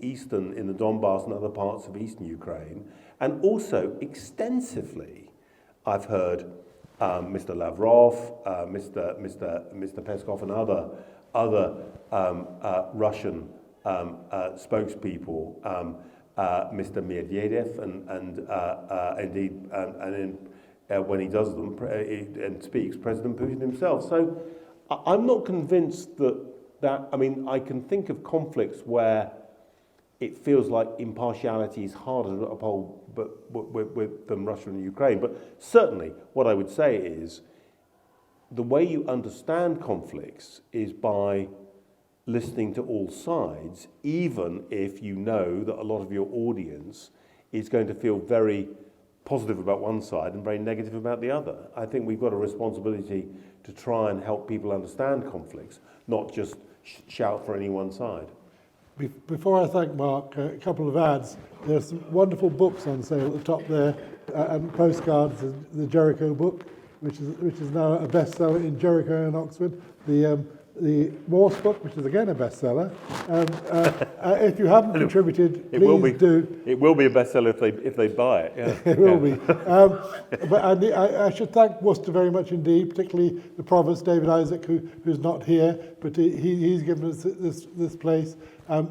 Donbass and other parts of eastern Ukraine, and also extensively I've heard Mr. Lavrov, Mr. Peskov, and other Russian spokespeople, Mr. Medvedev, and indeed, when he does them and speaks, President Putin himself. So I'm not convinced that I mean, I can think of conflicts where it feels like impartiality is harder to uphold than Russia and Ukraine. But certainly, what I would say is the way you understand conflicts is by listening to all sides, even if you know that a lot of your audience is going to feel very positive about one side and very negative about the other. I think we've got a responsibility to try and help people understand conflicts, not just shout for any one side. Before I thank Mark, a couple of ads. There's some wonderful books on sale at the top there, and postcards. The Jericho book, which is now a bestseller in Jericho and Oxford. The the Morse book, which is again a bestseller. If you haven't contributed, It will please be. do. It will be a bestseller if they buy it. Yeah. It will be. But I should thank Worcester very much indeed, particularly the Provost, David Isaac, who's not here, but he's given us this place.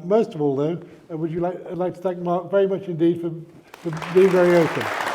Most of all, though, I'd like to thank Mark very much indeed for being very open.